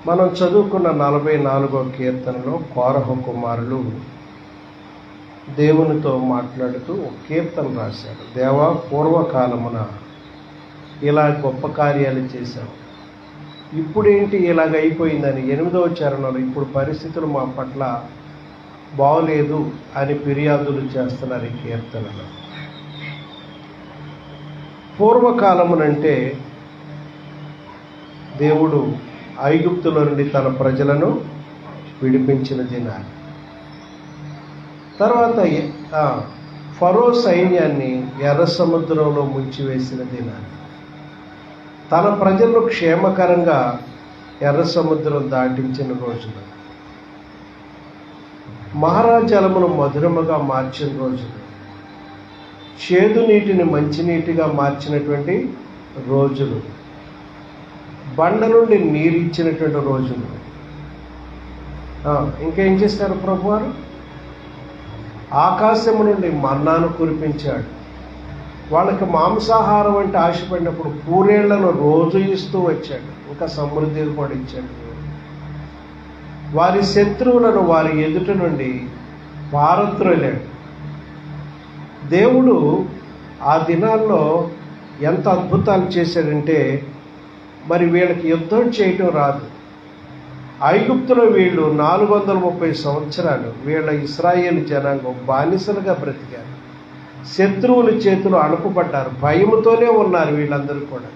మనం చదువుకున్న 44వ కీర్తనలో కోరహ కుమారులు దేవునితో మాట్లాడుతూ ఒక కీర్తన రాశారు. దేవా, పూర్వకాలమున ఇలా గొప్ప కార్యాలు చేశాం, ఇప్పుడేంటి ఇలాగ అయిపోయిందని 8వ చరణంలో ఇప్పుడు పరిస్థితులు మా పట్ల బాగలేదు అని ఫిర్యాదులు చేస్తున్నారు ఈ కీర్తనలో. పూర్వకాలమునంటే దేవుడు ఐగుప్తులో నుండి తన ప్రజలను విడిపించిన దినాలు, తర్వాత ఫరో సైన్యాన్ని ఎర్ర సముద్రంలో ముంచివేసిన దినాలు, తన ప్రజలను క్షేమకరంగా ఎర్ర సముద్రం దాటించిన రోజులు, మహారాజలమును మధురముగా మార్చిన రోజులు, చేదు నీటిని మంచినీటిగా మార్చినటువంటి రోజులు, బండ నుండి నీరు ఇచ్చినటువంటి రోజులు. ఇంకేం చేస్తారు ప్రభువారు? ఆకాశము నుండి మన్నాను కురిపించాడు. వాళ్ళకి మాంసాహారం అంటే ఆశపడినప్పుడు పూరేళ్లను రోజు ఇస్తూ వచ్చాడు. ఇంకా సమృద్ధిగా కూడా ఇచ్చాడు. వారి శత్రువులను వారి ఎదుట నుండి పారద్రోలాడు. దేవుడు ఆ దినాల్లో ఎంత అద్భుతాలు చేశాడంటే, మరి వీళ్ళకి యుద్ధం చేయటం రాదు. ఐగుప్తులో వీళ్ళు 430 సంవత్సరాలు వీళ్ళ ఇశ్రాయేలు జనాంగం బానిసలుగా బ్రతికారు. శత్రువుల చేతులు అణుపబడ్డారు, భయముతోనే ఉన్నారు వీళ్ళందరూ కూడా.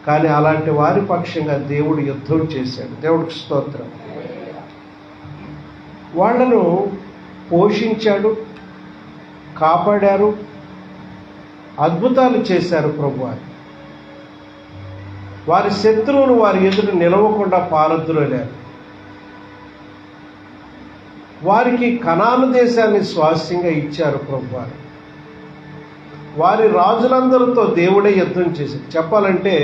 కానీ అలాంటి వారి పక్షంగా దేవుడు యుద్ధం చేశాడు. దేవుడికి స్తోత్రం. వాళ్ళను పోషించాడు, కాపాడారు, అద్భుతాలు చేశారు ప్రభువారు. వారి శత్రువులు వారి ఎదుట నిలవకుండా పారద్రోలారు. వారికి కనాను దేశాన్ని స్వాస్యంగా ఇచ్చారు ప్రభువారు. వారి రాజులందరితో దేవుడే యుద్ధం చేశారు. చెప్పాలంటే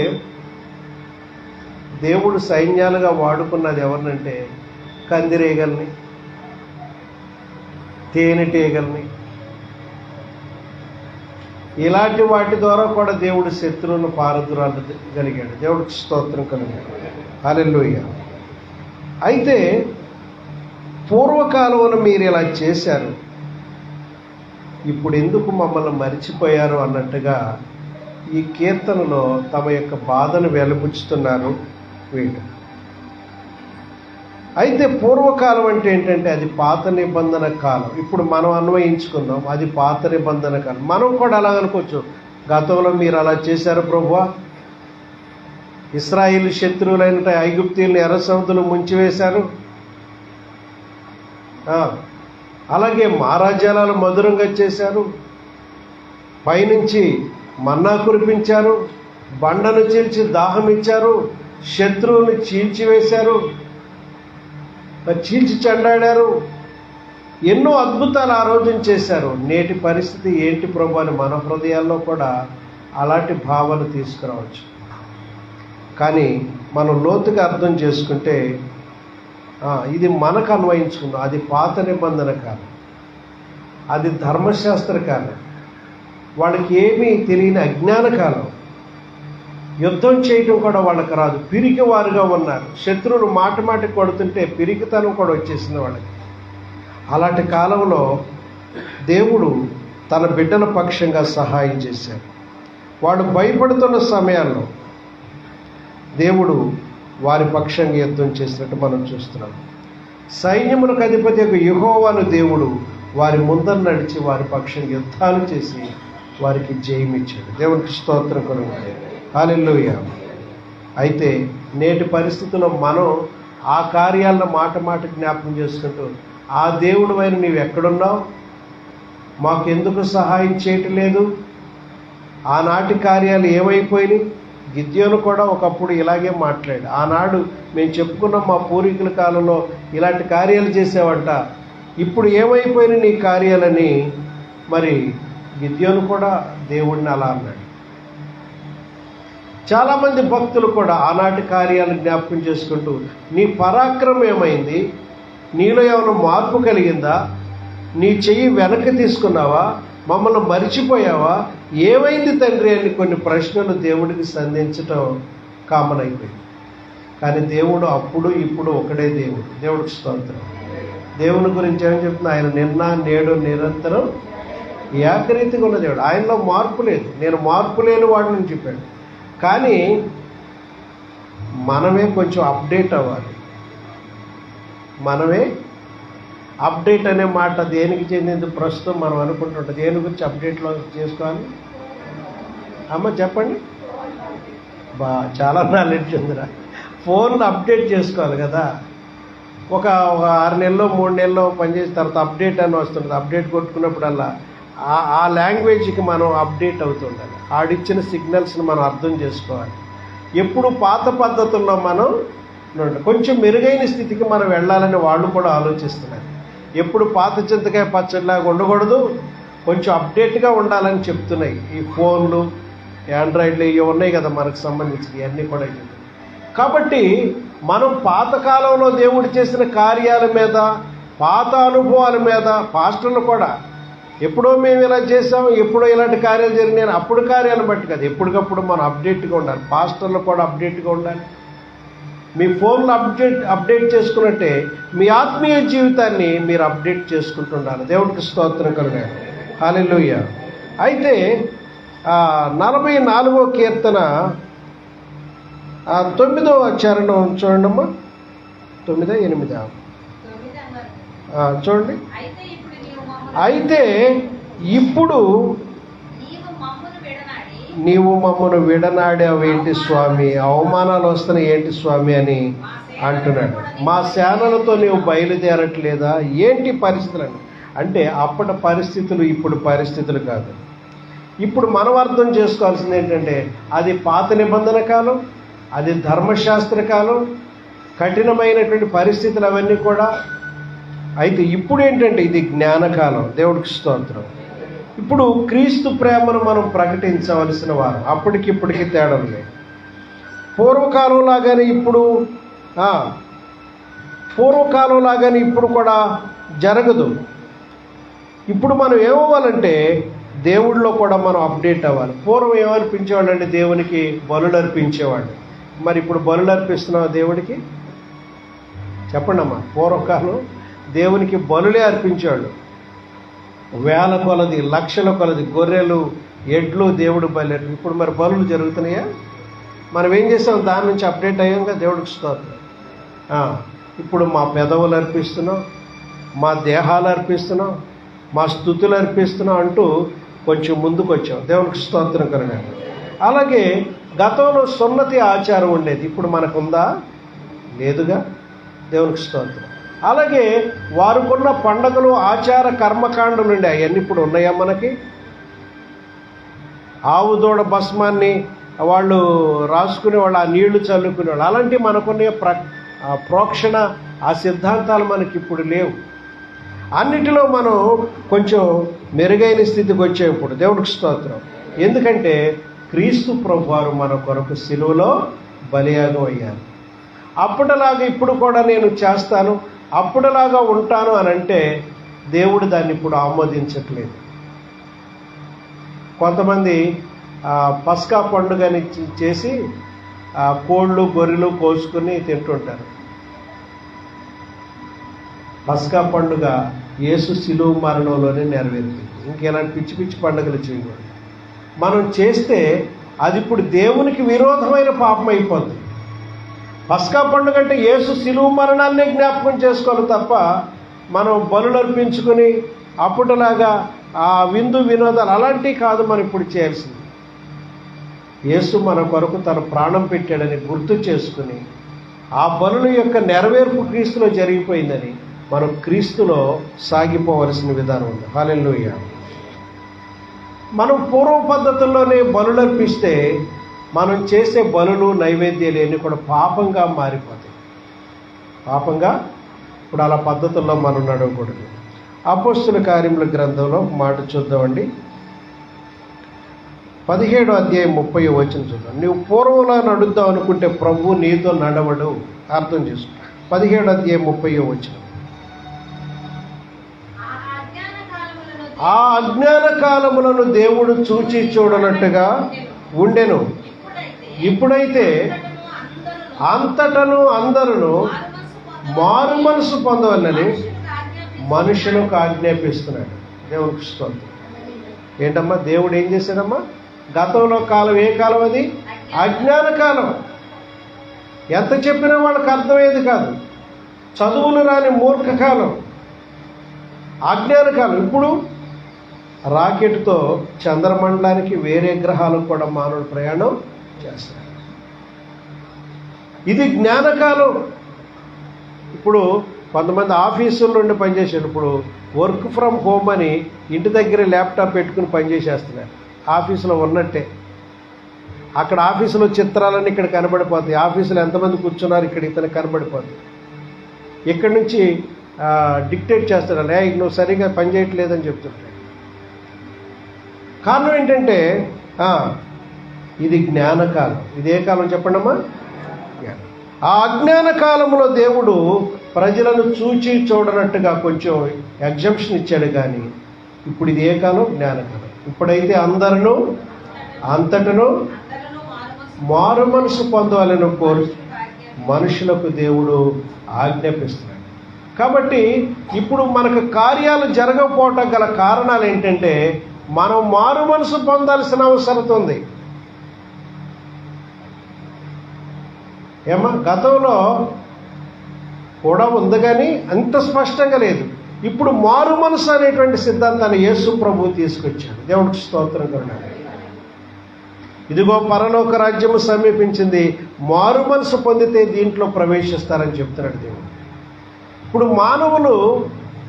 దేవుడు సైన్యాలుగా వాడుకున్నది ఎవరినంటే కందిరీగల్ని, తేనెటీగల్ని, ఇలాంటి వాటి ద్వారా కూడా దేవుడు శత్రువులను పారద్రోలగలిగాడు. దేవుడికి స్తోత్రం కలిగాడు. హల్లెలూయా. అయితే పూర్వకాలంలో మీరు ఇలా చేశారు, ఇప్పుడు ఎందుకు మమ్మల్ని మరిచిపోయారు అన్నట్టుగా ఈ కీర్తనలో తమ యొక్క బాధను వెలుబుచ్చుతున్నారు వీళ్ళు. అయితే పూర్వకాలం అంటే ఏంటంటే అది పాత నిబంధన కాలం. ఇప్పుడు మనం అన్వయించుకుందాం, అది పాత నిబంధన కాలం. మనం కూడా అలా అనుకోవచ్చు, గతంలో మీరు అలా చేశారు ప్రభువా, ఇశ్రాయేలు శత్రువులైన ఐగుప్తీయుల్ని ఎర్ర సముద్రంలో ముంచివేశారు, అలాగే మహారాజ్యాలను మధురంగా చేశారు, పైనుంచి మన్నా కురిపించారు, బండను చీల్చి దాహం ఇచ్చారు, శత్రువుని చీల్చివేశారు, చీల్చి చెండాడారు, ఎన్నో అద్భుతాలు ఆ రోజున చేశారు. నేటి పరిస్థితి ఏంటి ప్రభు అని మన హృదయాల్లో కూడా అలాంటి భావన తీసుకురావచ్చు. కానీ మనం లోతుగా అర్థం చేసుకుంటే ఇది మనకు అన్వయించుకుందాం. అది పాత నిబంధన కాలం, అది ధర్మశాస్త్ర కాలం, వాళ్ళకి ఏమీ తెలియని అజ్ఞాన కాలం. యుద్ధం చేయటం కూడా వాళ్ళకి రాదు, పిరికి వారుగా ఉన్నారు. శత్రువులు మాట కొడుతుంటే పిరికితనం కూడా వచ్చేసింది వాళ్ళకి. అలాంటి కాలంలో దేవుడు తన బిడ్డల పక్షంగా సహాయం చేశాడు. వాడు భయపడుతున్న సమయాల్లో దేవుడు వారి పక్షంగా యుద్ధం చేసినట్టు మనం చూస్తున్నాం. సైన్యములకు అధిపతి యెహోవాను దేవుడు వారి ముందర నడిచి వారి పక్షంగా యుద్ధాలు చేసి వారికి జయమిచ్చాడు. దేవునికి స్తోత్రం కలుగుతుంది. హల్లెలూయా. అయితే నేటి పరిస్థితుల్లో మనం ఆ కార్యాలను మాట జ్ఞాపకం చేసుకుంటూ, ఆ దేవుడు వైన నీవు ఎక్కడున్నావు, మాకెందుకు సహాయం చేయటం లేదు, ఆనాటి కార్యాలు ఏమైపోయినాయి. గిద్యోను కూడా ఒకప్పుడు ఇలాగే మాట్లాడు. ఆనాడు మేము చెప్పుకున్నాం, మా పూర్వీకుల కాలంలో ఇలాంటి కార్యాలు చేసావంట, ఇప్పుడు ఏమైపోయినాయి నీ కార్యాలని. మరి గిద్యోను కూడా దేవుడిని అలా అన్నాడు. చాలామంది భక్తులు కూడా ఆనాటి కార్యాలు జ్ఞాపకం చేసుకుంటూ, నీ పరాక్రమం ఏమైంది, నీలో ఏమైనా మార్పు కలిగిందా, నీ చెయ్యి వెనక్కి తీసుకున్నావా, మమ్మల్ని మరిచిపోయావా, ఏమైంది తండ్రి అని కొన్ని ప్రశ్నలు దేవుడికి సంధించటం కామన్ అయిపోయింది. కానీ దేవుడు అప్పుడు ఇప్పుడు ఒకడే దేవుడు. దేవుడికి స్తోత్రం. దేవుని గురించి ఏమని చెప్తున్నా, ఆయన నిన్న నేడు నిరంతరం ఏకరీతిగా ఉన్న దేవుడు. ఆయనలో మార్పు లేదు. నేను మార్పు లేని వాడిని చెప్పాడు. కానీ మనమే కొంచెం అప్డేట్ అవ్వాలి. మనమే అప్డేట్ అనే మాట దేనికి చెందింది? ప్రస్తుతం మనం అనుకుంటుంటాం. దేని గురించి అప్డేట్లో చేసుకోవాలి? అమ్మ చెప్పండి. చాలా నాలెడ్జ్ ఉందిరా. ఫోన్లు అప్డేట్ చేసుకోవాలి కదా. ఒక 6 నెలలో 3 నెలలో పనిచేసిన తర్వాత అప్డేట్ అని వస్తుంటుంది. అప్డేట్ కొట్టుకున్నప్పుడల్లా ఆ లాంగ్వేజ్కి మనం అప్డేట్ అవుతుండాలి. ఆడిచ్చిన సిగ్నల్స్ని మనం అర్థం చేసుకోవాలి. ఎప్పుడు పాత పద్ధతుల్లో మనం కొంచెం మెరుగైన స్థితికి మనం వెళ్ళాలని వాళ్ళు కూడా ఆలోచిస్తున్నారు. ఎప్పుడు పాత చింతకాయ పచ్చడిలాగా ఉండకూడదు, కొంచెం అప్డేట్గా ఉండాలని చెప్తున్నాయి ఈ ఫోన్లు, ఆండ్రాయిడ్లు ఇవి ఉన్నాయి కదా మనకు సంబంధించి. ఇవన్నీ కూడా కాబట్టి మనం పాతకాలంలో దేవుడు చేసిన కార్యాల మీద, పాత అనుభవాల మీద, పాస్టర్లు కూడా ఎప్పుడో మేము ఇలా చేసాం, ఎప్పుడో ఇలాంటి కార్యాలు జరిగినాయి అప్పుడు కార్యాలను బట్టి కదా, ఎప్పటికప్పుడు మనం అప్డేట్గా ఉండాలి. పాస్టర్లు కూడా అప్డేట్గా ఉండాలి. మీ ఫోన్లో అప్డేట్ చేసుకున్నట్టే మీ ఆత్మీయ జీవితాన్ని మీరు అప్డేట్ చేసుకుంటుండాలి. దేవుడికి స్తోత్రం కలుగాలి. హల్లెలూయా. అయితే 44వ కీర్తన 9వ చరణం చూడండమ్మా. 9, 8 చూడండి. అయితే ఇప్పుడు నీవు మమ్మను విడనాడావేంటి స్వామి, అవమానాలు వస్తున్నాయి ఏంటి స్వామి అని అంటున్నాడు. మా సేనలతో నీవు బయలుదేరట్లేదా ఏంటి పరిస్థితులను? అంటే అప్పటి పరిస్థితులు ఇప్పుడు పరిస్థితులు కాదు. ఇప్పుడు మనం అర్థం చేసుకోవాల్సింది ఏంటంటే అది పాత నిబంధన కాలం, అది ధర్మశాస్త్ర కాలం, కఠినమైనటువంటి పరిస్థితులు అవన్నీ కూడా. అయితే ఇప్పుడు ఏంటంటే ఇది జ్ఞానకాలం. దేవుడికి స్తోత్రం. ఇప్పుడు క్రీస్తు ప్రేమను మనం ప్రకటించవలసిన వారు. అప్పటికిప్పటికి తేడాలు లేదు. పూర్వకాలం లాగానే ఇప్పుడు కూడా జరగదు. ఇప్పుడు మనం ఏమవ్వాలంటే దేవుడిలో కూడా మనం అప్డేట్ అవ్వాలి. పూర్వం ఏమనిపించేవాళ్ళు అంటే దేవునికి బలులు అర్పించేవాళ్ళు. మరి ఇప్పుడు బలులు అర్పిస్తున్నాం దేవుడికి? చెప్పండి అమ్మా. పూర్వకాలం దేవునికి బలులే అర్పించేవాళ్ళు. వేల కొలది, లక్షల కొలది గొర్రెలు, ఎడ్లు దేవుడు బలి. ఇప్పుడు మరి బలులు జరుగుతున్నాయా? మనం ఏం చేసాం? దాని నుంచి అప్డేట్ అయ్యాక దేవుడికి స్తోత్రం. ఇప్పుడు మా పెదవులు అర్పిస్తున్నాం, మా దేహాలు అర్పిస్తున్నాం, మా స్తుతులు అర్పిస్తున్నాం అంటూ కొంచెం ముందుకు వచ్చాం. దేవునికి స్తోత్రం కలగాలి. అలాగే గతంలో సున్నతి ఆచారం ఉండేది, ఇప్పుడు మనకుందా? లేదుగా. దేవునికి స్తోత్రం. అలాగే వారికున్న పండగలు, ఆచార కర్మకాండలు ఉండే అవన్నీ ఇప్పుడు ఉన్నాయా మనకి? ఆవు దూడ భస్మాన్ని వాళ్ళు రాసుకునేవాళ్ళు, ఆ నీళ్లు చల్లుకునేవాళ్ళు. అలాంటివి మనకున్న ప్రోక్షణ, ఆ సిద్ధాంతాలు మనకి ఇప్పుడు లేవు. అన్నిటిలో మనం కొంచెం మెరుగైన స్థితికి వచ్చేప్పుడు దేవుడికి స్తోత్రం. ఎందుకంటే క్రీస్తు ప్రభువారు మన కొరకు సిలువలో బలియాగం అయ్యారు. అప్పటిలాగా ఇప్పుడు కూడా నేను చేస్తాను, అప్పుడులాగా ఉంటాను అని అంటే దేవుడు దాన్ని ఇప్పుడు ఆమోదించట్లేదు. కొంతమంది పస్కా పండుగని చేసి కోళ్ళు గొర్రెలు కోసుకుని తింటుంటారు. పస్కా పండుగ యేసు శిలువ మరణంలోనే నెరవేరింది. ఇంకెలాంటి పిచ్చి పిచ్చి పండుగలు చేయకూడదు. మనం చేస్తే అది ఇప్పుడు దేవునికి విరోధమైన పాపం అయిపోతుంది. పస్కా పండుగ అంటే యేసు శిలువ మరణాన్ని జ్ఞాపకం చేసుకోవాలి తప్ప మనం బలులు అర్పించుకుని అప్పుడులాగా ఆ విందు వినోదాలు అలాంటివి కాదు మనం ఇప్పుడు చేయాల్సింది. యేసు మన కొరకు తన ప్రాణం పెట్టాడని గుర్తు చేసుకుని ఆ బలుల యొక్క నెరవేర్పు క్రీస్తులో జరిగిపోయిందని మనం క్రీస్తులో సాగిపోవలసిన విధానం ఉంది. హల్లెలూయా. మనం పూర్వ పద్ధతుల్లోనే బలులు అర్పిస్తే మనం చేసే బలులు, నైవేద్యాలు అన్నీ కూడా పాపంగా మారిపోతాయి. పాపంగా ఇప్పుడు అలా పద్ధతుల్లో మనం నడవకూడదు. అపోస్తుల కార్యముల గ్రంథంలో మాట చూద్దామండి. 17వ అధ్యాయం 30వ వచనం చూద్దాం. నువ్వు పూర్వంలో నడుద్దాం అనుకుంటే ప్రభు నీతో నడవడు. అర్థం చేసుకో. 17వ అధ్యాయం 30వ వచనం. ఆ అజ్ఞాన కాలములను దేవుడు చూచి చూడనట్టుగా ఉండెను. ఇప్పుడైతే అంతటను అందరూ మారు మనసు పొందవలని మనుషులకు ఆజ్ఞాపిస్తున్నాడు. దేవునికి స్తోత్రం. ఏంటమ్మా దేవుడు ఏం చేశాడమ్మా? గతంలో కాలం ఏ కాలం అది? అజ్ఞాన కాలం. ఎంత చెప్పినా వాళ్ళకి అర్థమయ్యేది కాదు. చదువులు రాని మూర్ఖ కాలం, అజ్ఞాన కాలం. ఇప్పుడు రాకెట్తో చంద్రమండలానికి, వేరే గ్రహాలకు కూడా మానవుడు ప్రయాణం చేస్తాడు. ఇది జ్ఞానకాలం. ఇప్పుడు కొంతమంది ఆఫీసుల నుండి పనిచేసాడు. ఇప్పుడు వర్క్ ఫ్రమ్ హోమ్ అని ఇంటి దగ్గర ల్యాప్టాప్ పెట్టుకుని పనిచేసేస్తున్నారు. ఆఫీసులో ఉన్నట్టే. అక్కడ ఆఫీసులో చిత్రాలన్నీ ఇక్కడ కనబడిపోతాయి. ఆఫీసులో ఎంతమంది కూర్చున్నారు ఇక్కడ ఇతను కనబడిపోతుంది. ఇక్కడి నుంచి డిక్టేట్ చేస్తాడు, లే నువ్వు సరిగా పనిచేయట్లేదని చెప్తుంటాడు. కారణం ఏంటంటే ఇది జ్ఞానకాలం. ఇదే కాలం చెప్పండమ్మా? ఆ అజ్ఞాన కాలంలో దేవుడు ప్రజలను చూచి చూడనట్టుగా కొంచెం ఎగ్జంప్షన్ ఇచ్చాడు. కానీ ఇప్పుడు ఇది ఏ కాలం? జ్ఞానకాలం. ఇప్పుడైతే అందరూ అంతటను మారు మనసు పొందాలని కోరు మనుషులకు దేవుడు ఆజ్ఞాపిస్తున్నాడు. కాబట్టి ఇప్పుడు మనకు కార్యాలు జరగకపోవటం గల కారణాలు ఏంటంటే మనం మారు మనసు పొందాల్సిన అవసరం ఉంది. ఏమా గతంలో కూడా ఉంది కానీ అంత స్పష్టంగా లేదు. ఇప్పుడు మారు మనసు అనేటువంటి సిద్ధాంతాన్ని యేసు ప్రభువు తీసుకొచ్చాడు. దేవుడికి స్తోత్రం కలుగును. ఇదిగో పరలోక రాజ్యము సమీపించింది, మారు మనసు పొందితే దీంట్లో ప్రవేశిస్తారని చెప్తున్నాడు దేవుడు. ఇప్పుడు మానవులు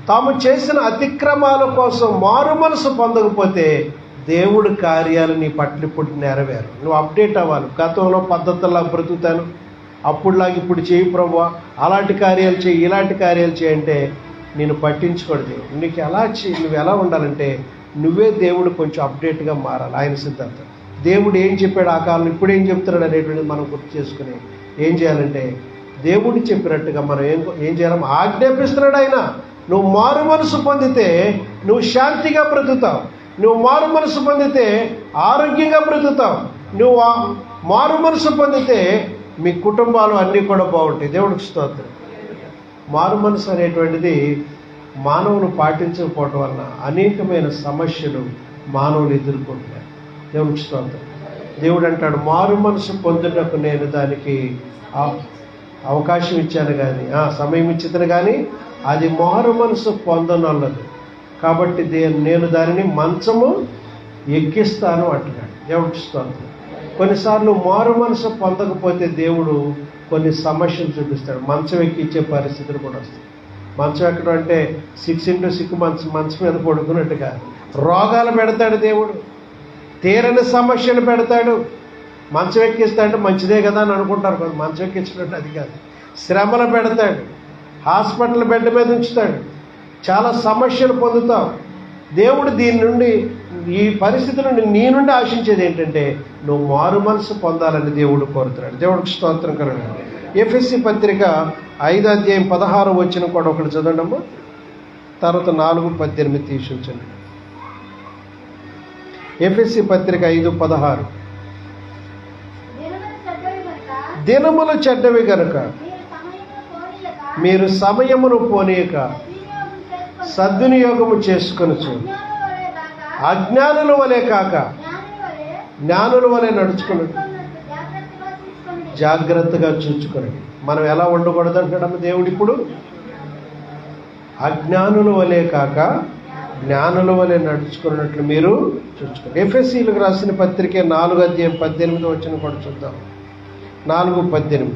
తాము చేసిన అతిక్రమాల కోసం మారు మనసు పొందకపోతే దేవుడి కార్యాలు నీ పట్ల ఇప్పుడు నెరవేరు. నువ్వు అప్డేట్ అవ్వాలి. గతంలో పద్ధతుల్లో బ్రతుకుతాను, అప్పుడులాగా ఇప్పుడు చేయి ప్రభువా, అలాంటి కార్యాలు చేయి, ఇలాంటి కార్యాలు చేయంటే నేను పట్టించుకోడు దేవుడు. నీకు ఎలా నువ్వు ఎలా ఉండాలంటే నువ్వే దేవుడు కొంచెం అప్డేట్గా మారాలి. ఆయన సిద్ధాంతం దేవుడు ఏం చెప్పాడు ఆ కాలం, ఇప్పుడు ఏం చెప్తున్నాడు అనేటువంటిది మనం గుర్తు చేసుకుని ఏం చేయాలంటే దేవుడు చెప్పినట్టుగా మనం ఏం చేయాలి? ఆజ్ఞాపిస్తున్నాడు ఆయన. నువ్వు మారు మనసు పొందితే నువ్వు శాంతిగా బ్రతుకుతావు. నువ్వు మారు మనసు పొందితే ఆరోగ్యంగా బ్రతుకుతావు. నువ్వు మారు మనసు పొందితే మీ కుటుంబాలు అన్నీ కూడా బాగుంటాయి. దేవుడికి స్తోత్రం. మారు మనసు అనేటువంటిది మానవులు పాటించకపోవటం వలన అనేకమైన సమస్యలు మానవులు ఎదుర్కొంటున్నారు. దేవుడికి స్తోత్రం. దేవుడు అంటాడు, మారు మనసు పొందుటకు నేను దానికి అవకాశం ఇచ్చాను కానీ సమయం ఇచ్చింది కానీ అది మారు మనసు పొందనల్లదు. కాబట్టి నేను దానిని మంచము ఎక్కిస్తాను అంటున్నాడు. దేవుడికి స్తోత్రం. కొన్నిసార్లు మారు మనసు పొందకపోతే దేవుడు కొన్ని సమస్యలు చూపిస్తాడు. మంచం ఎక్కించే పరిస్థితులు కూడా వస్తాయి. మంచం ఎక్కడం అంటే 6x6 మంచం మీద పడుకున్నట్టుగా రోగాలు పెడతాడు దేవుడు. తీరని సమస్యలు పెడతాడు. మంచం ఎక్కిస్తాడంటే మంచిదే కదా అని అనుకుంటారు కదా. మంచం ఎక్కించినట్టు అది కాదు. శ్రమలు పెడతాడు. హాస్పిటల్ బెడ్ మీద ఉంచుతాడు. చాలా సమస్యలు పొందుతావు. దేవుడు దీని నుండి, ఈ పరిస్థితి నుండి నీ నుండి ఆశించేది ఏంటంటే నువ్వు మారు మనసు పొందాలని దేవుడు కోరుతున్నాడు. దేవుడికి స్తోత్రం కలుగును. ఎఫెసీ పత్రిక 5:16 కూడా ఒకటి చదవండమ్మా. తర్వాత 4:18 తీసుంచండి. ఎఫెసీ పత్రిక 5:16. దినములు చెడ్డవి గనుక మీరు సమయమును పోనీయక సద్వినియోగము చేసుకొనుచు అజ్ఞానుల వలె కాక జ్ఞానుల వలె నడుచుకుని జాగ్రత్తగా చూచుకొని. మనం ఎలా ఉండకూడదు అంటాడమ్మ దేవుడు. ఇప్పుడు అజ్ఞానుల వలె కాక జ్ఞానుల వలె నడుచుకున్నట్లు మీరు చూసుకోండి. ఎఫెసీలకు రాసిన పత్రిక 4:18 కూడా చూద్దాం. 4:18.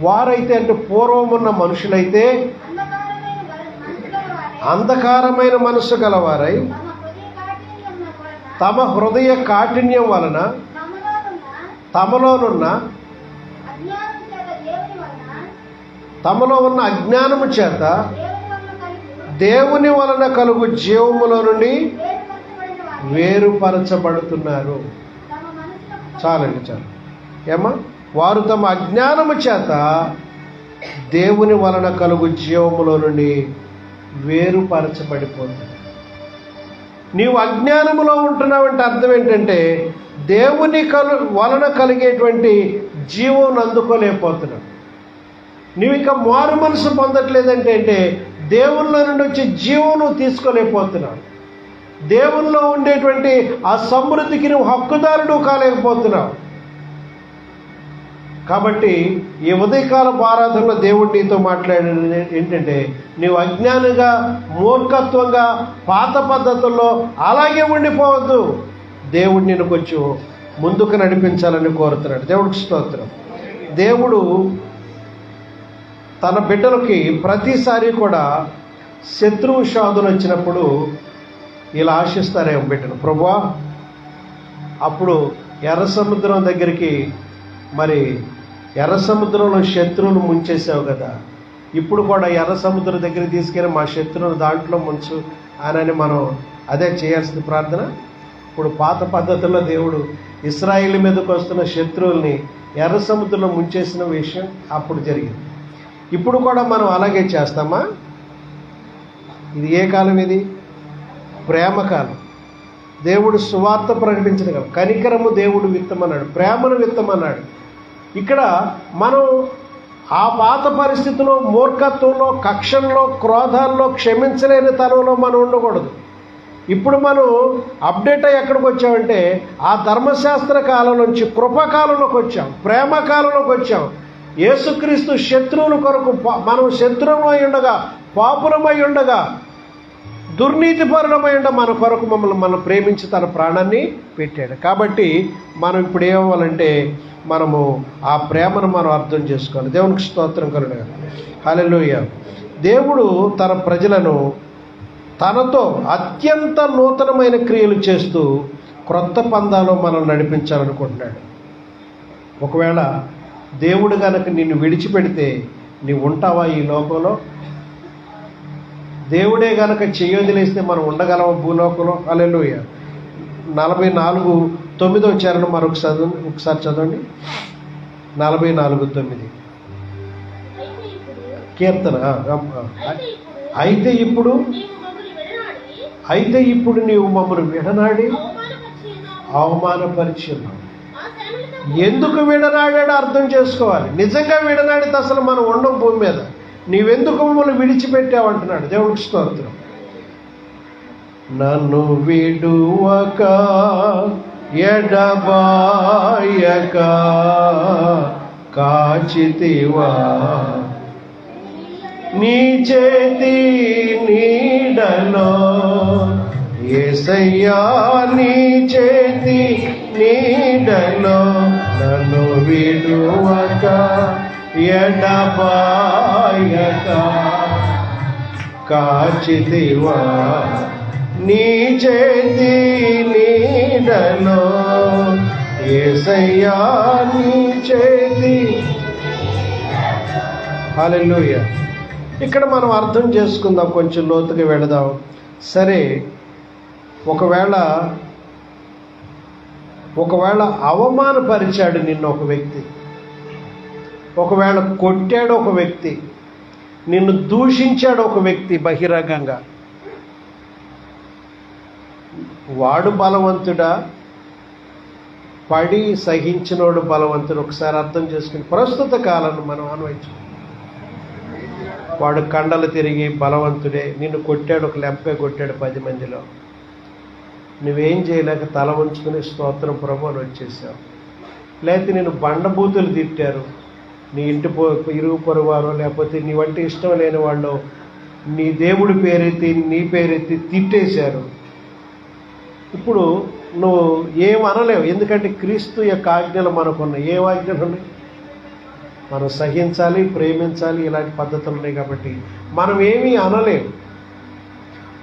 వారైతే అంటే పూర్వమున్న మనుషులైతే అంధకారమైన మనస్సు గలవారై తమ హృదయ కాఠిన్యం వలన తమలో ఉన్న అజ్ఞానము చేత దేవుని వలన కలుగు జీవములో నుండి వేరుపరచబడుతున్నారు. చాలండి చాలు. ఏమా వారు తమ అజ్ఞానము చేత దేవుని వలన కలుగు జీవములో నుండి వేరుపరచబడిపోతుంది. నీవు అజ్ఞానములో ఉంటున్నావంటే అర్థం ఏంటంటే దేవుని వలన కలిగేటువంటి జీవం అందుకోలేకపోతున్నావు. నువ్వు ఇంకా మారు మనసు పొందట్లేదంటే దేవుళ్ళ నుండి వచ్చే జీవం నువ్వు తీసుకోలేకపోతున్నావు. దేవుల్లో ఉండేటువంటి ఆ సమృద్ధికి నువ్వు హక్కుదారుడు కాలేకపోతున్నావు. కాబట్టి ఈ ఉదయకాలపు ఆరాధనలో దేవుడు నీతో మాట్లాడేది ఏంటంటే, నీవు అజ్ఞానంగా, మూర్ఖత్వంగా, పాత పద్ధతుల్లో అలాగే ఉండిపోవద్దు. దేవుడు నిన్ను కొంచెం ముందుకు నడిపించాలని కోరుతున్నాడు. దేవుడికి స్తోత్రం. దేవుడు తన బిడ్డలకి ప్రతిసారి కూడా శత్రువు శోధన వచ్చినప్పుడు ఇలా ఆశిస్తారేమో బిడ్డను, ప్రభువా అప్పుడు ఎర్ర సముద్రం దగ్గరికి, మరి ఎర్ర సముద్రంలో శత్రువును ముంచేసావు కదా, ఇప్పుడు కూడా ఎర్ర సముద్రం దగ్గరికి తీసుకెళ్ళి మా శత్రువును దాంట్లో ముంచు అని మనం అదే చేయాల్సిన ప్రార్థన. ఇప్పుడు పాత పద్ధతుల్లో దేవుడు ఇశ్రాయేలు మీదకి వస్తున్న శత్రువుల్ని ఎర్ర సముద్రంలో ముంచేసిన విషయం అప్పుడు జరిగింది. ఇప్పుడు కూడా మనం అలాగే చేస్తామా? ఇది ఏ కాలం? ఇది ప్రేమ కాలం. దేవుడు సువార్త ప్రకటించిన కాలం. కనికరము దేవుడు విత్తమన్నాడు, ప్రేమను విత్తమన్నాడు. ఇక్కడ మనం ఆ పాత పరిస్థితిలో, మూర్ఖత్వంలో, కక్షల్లో, క్రోధాల్లో, క్షమించలేని తనంలో మనం ఉండకూడదు. ఇప్పుడు మనం అప్డేట్ అయ్యి ఎక్కడికి వచ్చామంటే ఆ ధర్మశాస్త్ర కాలం నుంచి కృపకాలంలోకి వచ్చాం, ప్రేమ కాలంలోకి వచ్చాం. యేసుక్రీస్తు శత్రువుల కొరకు మనం శత్రువులమై ఉండగా, పాపులమై ఉండగా, దుర్నీతిపరులమై ఉండ మన కొరకు మనం ప్రేమించి తన ప్రాణాన్ని పెట్టాడు. కాబట్టి మనం ఇప్పుడు ఏమవ్వాలంటే మనము ఆ ప్రేమను మనం అర్థం చేసుకోవాలి. దేవునికి స్తోత్రం కలుగును. హల్లెలూయా. దేవుడు తన ప్రజలను తనతో అత్యంత నూతనమైన క్రియలు చేస్తూ క్రొత్త పందాలో మనం నడిపించాలనుకుంటున్నాడు. ఒకవేళ దేవుడు కనుక నిన్ను విడిచిపెడితే నీవు ఉంటావా ఈ లోకంలో? దేవుడే కనుక చెయ్యొదిలేస్తే మనం ఉండగలమా భూలోకంలో? హల్లెలూయా. 44:9 చరణం ఒకసారి చదవండి. 44:9 కీర్తన. అయితే ఇప్పుడు నీవు మమ్మల్ని విడనాడి అవమానపరిచున్నావు. ఎందుకు విడనాడాడో అర్థం చేసుకోవాలి. నిజంగా విడనాడితే అసలు మనం ఉండం భూమి మీద. నీవెందుకు మమ్మల్ని విడిచిపెట్టావు అంటున్నాడు. దేవుడికి స్తోత్రం. నన్ను విడువక ఎడబాయక కాచితివా, నీ చేతి నీడలో యేసయ్యా, నీ చేతి నీడలో నన్ను విడువక ఎడబాయక కాచితివా, నీ చేతి నీడలో యేసయ్యా, నీ చేతి. హల్లెలూయా. ఇక్కడ మనం అర్థం చేసుకుందాం, కొంచెం లోతుగా వెళదాం. సరే, ఒకవేళ అవమానపరిచాడు నిన్ను ఒక వ్యక్తి, ఒకవేళ కొట్టాడు ఒక వ్యక్తి, నిన్ను దూషించాడు ఒక వ్యక్తి బహిరంగంగా, వాడు బలవంతుడా, పడి సహించినోడు బలవంతుడు? ఒకసారి అర్థం చేసుకుని ప్రస్తుత కాలాన్ని మనం అన్వయించు. వాడు కండలు తిరిగి బలవంతుడే, నిన్ను కొట్టాడు, ఒక లెంపే కొట్టాడు 10 మందిలో, నువ్వేం చేయలేక తల ఉంచుకుని స్తోత్రం ప్రభు అని వచ్చేసావు. లేకపోతే నేను బండబూతులు తిట్టారు, నీ ఇంటి ఇరుగు పొరుగువారో లేకపోతే నీ వంటి ఇష్టం లేని వాళ్ళు నీ దేవుడి పేరెత్తి నీ పేరెత్తి తిట్టేశారు. ఇప్పుడు నువ్వు ఏమనలేవు, ఎందుకంటే క్రీస్తు యొక్క ఆజ్ఞలు మనకున్నాయి. ఏ ఆజ్ఞలు ఉన్నాయి? మనం సహించాలి, ప్రేమించాలి, ఇలాంటి పద్ధతులు ఉన్నాయి. కాబట్టి మనం ఏమీ అనలేము,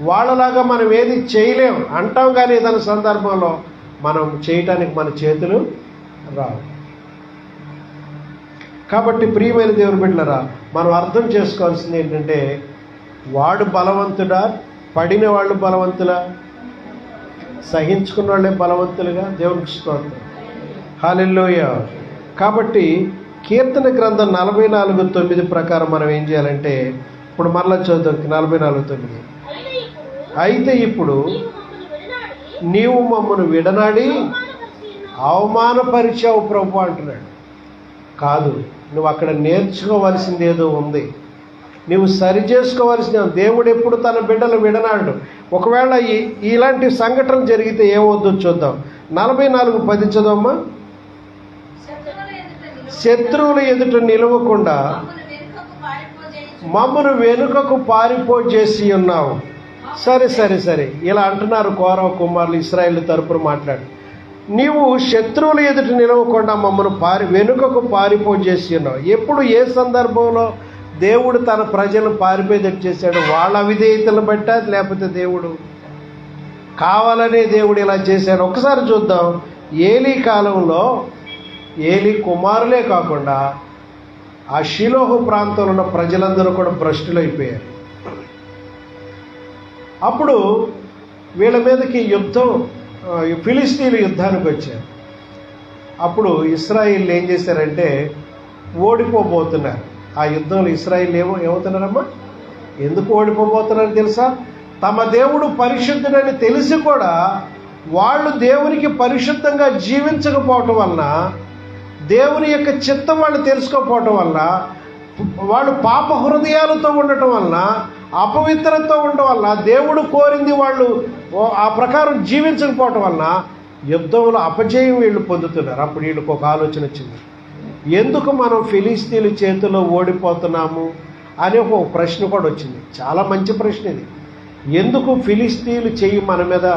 వాళ్ళలాగా మనం ఏది చేయలేము. అంటాం కానీ ఏదైనా సందర్భంలో మనం చేయటానికి మన చేతులు రావు. కాబట్టి ప్రియమైన దేవుని బిడ్డలారా, మనం అర్థం చేసుకోవాల్సింది ఏంటంటే, వాడు బలవంతుడా, పడిన వాళ్ళు బలవంతులా, సహించుకున్న వాళ్ళే బలవంతులుగా? దేవునికి స్తోత్రం. హల్లెలూయా. కాబట్టి కీర్తన గ్రంథం 44:9 ప్రకారం మనం ఏం చేయాలంటే, ఇప్పుడు మరలా చదువు 44:9. అయితే ఇప్పుడు నీవు మమ్మను విడనాడి అవమానపరిచావు ప్రభు అంటున్నాడు. కాదు, నువ్వు అక్కడ నేర్చుకోవలసింది ఏదో ఉంది, నువ్వు సరి చేసుకోవలసిన. దేవుడు ఎప్పుడు తన బిడ్డలు విడనాడు. ఒకవేళ ఇలాంటి సంఘటనలు జరిగితే ఏమవుద్దో చూద్దాం. 44:10 చదవమ్మా. శత్రువుల ఎదుట నిలవకుండా మమ్మను వెనుకకు పారిపోజేసి ఉన్నావు. సరే ఇలా అంటున్నారు కోరవ కుమారులు ఇశ్రాయేలు తరపున మాట్లాడి. నీవు శత్రువుల ఎదుట నిలవకుండా మమ్మను వెనుకకు పారిపోజేసి ఉన్నావు. ఎప్పుడు ఏ సందర్భంలో దేవుడు తన ప్రజలను పారిపోయేటట్టు చేశాడు? వాళ్ళ అవిధేయతలను బట్టా, లేకపోతే దేవుడు కావాలనే దేవుడు ఇలా చేశాడు? ఒకసారి చూద్దాం. ఏలీ కాలంలో ఏలీ కుమారులే కాకుండా ఆ షిలోహు ప్రాంతంలో ఉన్న ప్రజలందరూ కూడా భ్రష్టులైపోయారు. అప్పుడు వీళ్ళ మీదకి యుద్ధం, ఫిలిస్తీన్లు యుద్ధానికి వచ్చారు. అప్పుడు ఇశ్రాయేలు ఏం చేశారంటే ఓడిపోబోతున్నారు. ఆ యుద్ధంలో ఇశ్రాయేలు ఏమవుతున్నారమ్మా? ఎందుకు ఓడిపోబోతున్నారో తెలుసా? తమ దేవుడు పరిశుద్ధుడని తెలిసి కూడా వాళ్ళు దేవునికి పరిశుద్ధంగా జీవించకపోవటం వలన, దేవుని యొక్క చిత్తం వాళ్ళు తెలుసుకోకపోవటం వలన, వాళ్ళు పాప హృదయాలతో ఉండటం వలన, అపవిత్రతో ఉండటం వలన, దేవుడు కోరింది వాళ్ళు ఆ ప్రకారం జీవించకపోవటం వలన యుద్ధంలో అపజయం వీళ్ళు పొందుతున్నారు. అప్పుడు వీళ్ళకి ఒక ఆలోచన వచ్చింది, ఎందుకు మనం ఫిలిస్తీన్ల చేతిలో ఓడిపోతున్నాము అనే ఒక ప్రశ్న కూడా వచ్చింది. చాలా మంచి ప్రశ్న ఇది. ఎందుకు ఫిలిస్తీన్లు చెయ్యి మన మీద,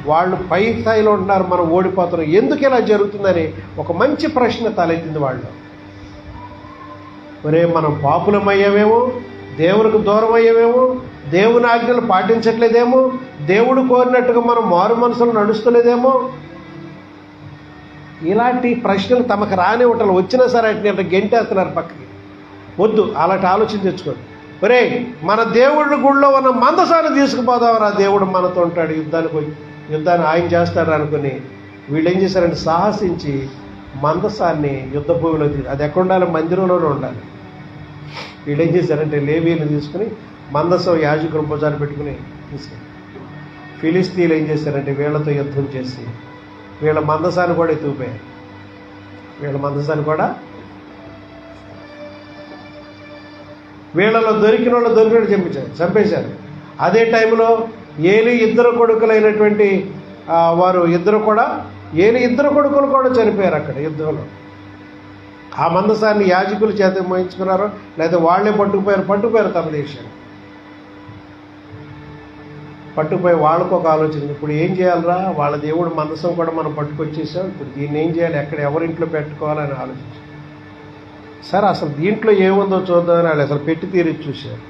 వాళ్ళు పై స్థాయిలో ఉంటున్నారు, మనం ఓడిపోతున్నాం, ఎందుకు ఇలా జరుగుతుందని ఒక మంచి ప్రశ్న తలెత్తింది వాళ్ళు. మరే మనం పాపులమయ్యామేమో, దేవునికి దూరం అయ్యామేమో, దేవుని ఆజ్ఞలు పాటించట్లేదేమో, దేవుడు కోరినట్టుగా మనం మారు మనసులు నడుస్తలేదేమో, ఇలాంటి ప్రశ్నలు తమకు రానివ్వటం. వచ్చినా సరే అట్లా గెంటేస్తున్నారు పక్కకి. వద్దు, అలాంటి ఆలోచన తెచ్చుకోండి. ఒరే, మన దేవుడి గుళ్ళో ఉన్న మందసాన్ని తీసుకుపోదామరా, దేవుడు మనతో ఉంటాడు, యుద్ధాన్ని ఆయన చేస్తాడు అనుకుని వీళ్ళు ఏం చేశారంటే సాహసించి మందసాన్ని యుద్ధ భూమిలో అది ఎక్కడ ఉండాలి? మందిరంలోనే ఉండాలి. వీళ్ళు ఏం చేశారంటే లేవీని తీసుకుని మందసం యాజకులు భుజాలు పెట్టుకుని తీసుకెళ్ళి ఫిలిస్తీన్లు ఏం చేశారంటే వీళ్ళతో యుద్ధం చేసి వీళ్ళ మందసాన్ని కూడా ఎత్తుకుపోయారు. వీళ్ళలో దొరికిన చంపేశారు. అదే టైంలో ఏలీ ఇద్దరు కొడుకులైనటువంటి వారు ఏలీ ఇద్దరు కొడుకులు కూడా చనిపోయారు అక్కడ యుద్ధంలో. ఆ మందసాన్ని యాజకులు చేత మోయించుకున్నారో లేదా వాళ్ళే పట్టుకుపోయారు తమ దేశాన్ని. పట్టుకుపోయి వాళ్ళకు ఒక ఆలోచన, ఇప్పుడు ఏం చేయాలరా, వాళ్ళ దేవుడు మందసం కూడా మనం పట్టుకొచ్చేసాం, ఇప్పుడు దీన్ని ఏం చేయాలి, ఎక్కడ ఎవరింట్లో పెట్టుకోవాలని ఆలోచించారు. సరే అసలు దీంట్లో ఏముందో చూద్దామని వాళ్ళు అసలు పెట్టి తీరి చూశారు.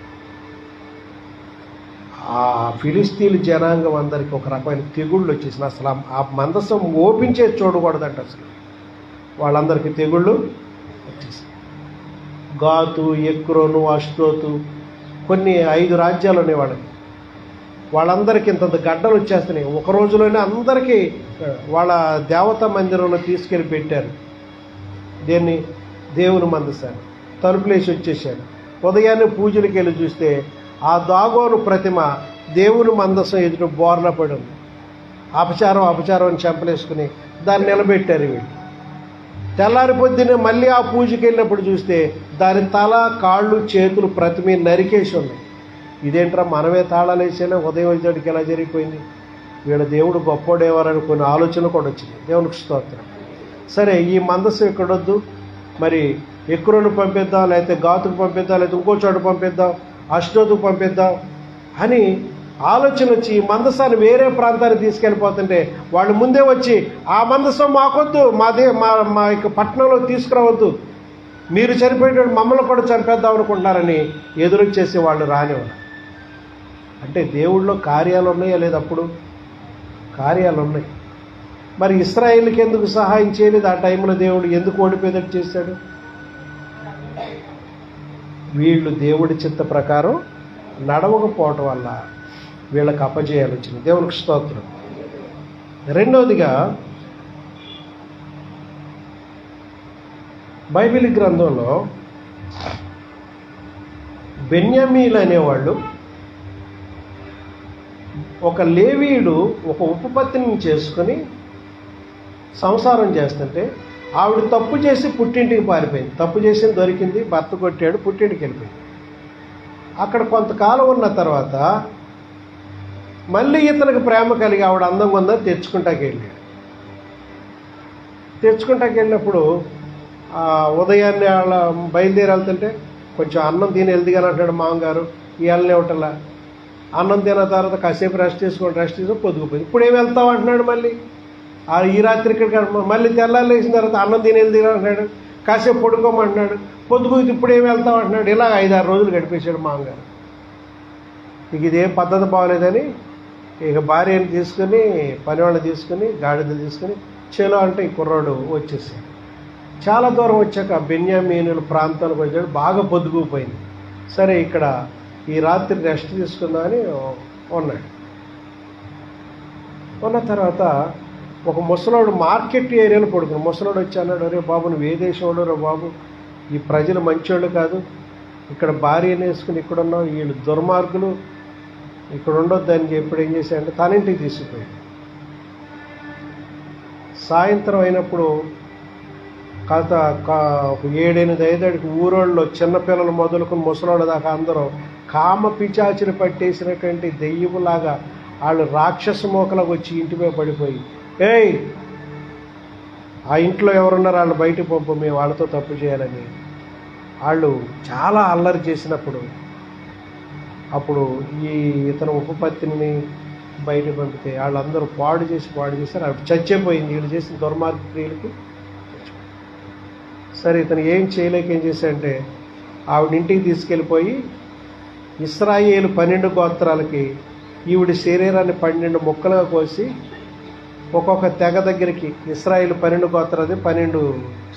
ఆ ఫిలిస్తీన్ జనాంగం అందరికీ ఒక రకమైన తెగుళ్ళు వచ్చేసింది. అసలు ఆ మందసం ఓపించే చూడకూడదంట. అసలు వాళ్ళందరికీ తెగుళ్ళు వచ్చేసింది. గాతు, ఎక్రోను, అష్డోతు, కొన్ని 5 రాజ్యాలు ఉన్నాయి వాళ్ళకి. వాళ్ళందరికీ ఇంతంత గడ్డలు వచ్చేస్తున్నాయి. ఒక రోజులోనే అందరికీ వాళ్ళ దేవతా మందిరంలో తీసుకెళ్ళి పెట్టారు. దేవుని మందసాన్ని తలుపులేసి వచ్చేసారు. ఉదయాన్నే పూజలకి వెళ్ళి చూస్తే ఆ దాగోను ప్రతిమ దేవుని మందసం ఎదుట బోర్ల పడి ఉంది. అపచారం అని చెంపలేసుకుని దాన్ని నిలబెట్టారు వీళ్ళు. తెల్లారి పొద్దున్నే మళ్ళీ ఆ పూజకి వెళ్ళినప్పుడు చూస్తే దాని తల, కాళ్ళు, చేతులు ప్రతిమ నరికేసి ఉన్నాయి. ఇదేంట్రా, మనమే తాళాలు వేసేలా ఉదయం వచ్చేటికి ఎలా జరిగిపోయింది? వీళ్ళ దేవుడు గొప్పోడేవారని కొన్ని ఆలోచన కూడా వచ్చింది. దేవునికి స్తోత్రం. సరే, ఈ మందసం ఎక్కడొద్దు, మరి ఎక్రోను పంపిద్దాం, లేకపోతే గాతుకు పంపిద్దాం, లేకపోతే ఇంకో చోట పంపిద్దాం, అష్డోతుకు పంపిద్దాం అని ఆలోచన వచ్చి ఈ మందసాన్ని వేరే ప్రాంతానికి తీసుకెళ్ళిపోతుంటే వాళ్ళు ముందే వచ్చి ఆ మందసం మాకొద్దు, మా యొక్క పట్టణంలో తీసుకురావద్దు, మీరు చనిపోయేటప్పుడు మమ్మల్ని కూడా చంపేద్దాం అనుకుంటున్నారని ఎదురొచ్చేసి వాళ్ళు రానివారు. అంటే దేవుళ్ళలో కార్యాలు ఉన్నాయా లేదా? అప్పుడు కార్యాలు ఉన్నాయి. మరి ఇశ్రాయేలుకి ఎందుకు సహాయం చేయలేదు? ఆ టైంలో దేవుడు ఎందుకు ఓడిపోయేటట్టు చేశాడు? వీళ్ళు దేవుడి చిత్త ప్రకారం నడవకపోవటం వల్ల వీళ్ళకి అపజయాలు వచ్చింది. దేవునికి స్తోత్రం. రెండవదిగా, బైబిల్ గ్రంథంలో బెన్యామీలు అనేవాళ్ళు, ఒక లేవీయుడు ఒక ఉపపత్తిని చేసుకుని సంసారం చేస్తుంటే ఆవిడ తప్పు చేసి పుట్టింటికి పారిపోయింది. తప్పు చేసింది దొరికింది, భర్త కొట్టాడు, పుట్టింటికి వెళ్ళిపోయింది. అక్కడ కొంతకాలం ఉన్న తర్వాత మళ్ళీ ఇతనికి ప్రేమ కలిగి ఆవిడ అందంగా ఉందని తెచ్చుకుంటాకి వెళ్ళాడు. తెచ్చుకుంటాకి వెళ్ళినప్పుడు ఉదయాన్నే వాళ్ళ బయలుదేరి వెళ్తుంటే కొంచెం అన్నం తిని వెళ్దిగాని అంటాడు మామగారు. ఇవాళనే ఒకటలా అన్నం తిన్న తర్వాత కాసేపు రెస్ట్ తీసుకొని పొద్దుకుపోయింది. ఇప్పుడు ఏమి వెళ్తావు అంటున్నాడు. మళ్ళీ ఈ రాత్రి ఇక్కడ మళ్ళీ తెల్లారు లేచిన తర్వాత అన్నం తిని వెళ్దిగా అంటున్నాడు. కాసేపు పడుకోమంటున్నాడు. పొద్దుకుపోయి ఇప్పుడు ఏమి వెళ్తావు అంటున్నాడు. ఇలా 5-6 రోజులు గడిపేశాడు మామగారు. ఇక ఇదేం పద్ధతి బాగోలేదని ఇక భార్యని తీసుకుని, పనివాళ్ళని తీసుకుని, గాడిదలు తీసుకుని చేలో అంటే ఈ కుర్రాడు వచ్చేసాడు. చాలా దూరం వచ్చాక బెన్యామీనుల ప్రాంతానికి వచ్చాడు. బాగా పొద్దుకుపోయింది. సరే ఇక్కడ ఈ రాత్రి రెస్ట్ తీసుకుందామని ఉన్నాడు. ఉన్న తర్వాత ఒక ముసలోడు మార్కెట్ ఏరియాలో పడుకున్నాడు. ముసలోడు వచ్చి అన్నాడు, అరే బాబు నువ్వు ఏ దేశంలో రా బాబు, ఈ ప్రజలు మంచోళ్ళు కాదు, ఇక్కడ భార్యను వేసుకుని ఇక్కడ ఉన్నావు, వీళ్ళు దుర్మార్గులు, ఇక్కడ ఉండొద్దు అని చెప్పి ఏం చేశాడంటే తన ఇంటికి తీసుకుపోయాడు. సాయంత్రం అయినప్పుడు కాస్త 7-8 అయ్యేదానికి ఊరోళ్ళు చిన్నపిల్లలు మొదలుకొని ముసలోళ్ళ దాకా అందరూ కామ పిచాచులు పట్టేసినటువంటి దెయ్యములాగా వాళ్ళు రాక్షస మోకలకు వచ్చి ఇంటిపై పడిపోయి, ఏయ్ ఆ ఇంట్లో ఎవరున్నారు వాళ్ళు బయటకు పంపు, మేము వాళ్ళతో తప్పు చేయాలని వాళ్ళు చాలా అల్లరి చేసినప్పుడు అప్పుడు ఇతను ఉపపత్తిని బయటకు పంపితే వాళ్ళందరూ పాడు చేశారు. ఆవిడ చచ్చిపోయింది వీళ్ళు చేసిన దుర్మార్గ క్రియలకి. సరే ఇతను ఏం చేయలేక ఏం చేశాడంటే ఆవిడ ఇంటికి తీసుకెళ్ళిపోయి ఇశ్రాయేలు 12 గోత్రాలకి ఈవిడ శరీరాన్ని 12 ముక్కలుగా కోసి ఒక్కొక్క తెగ దగ్గరికి ఇశ్రాయేలు 12 గోత్రాలది 12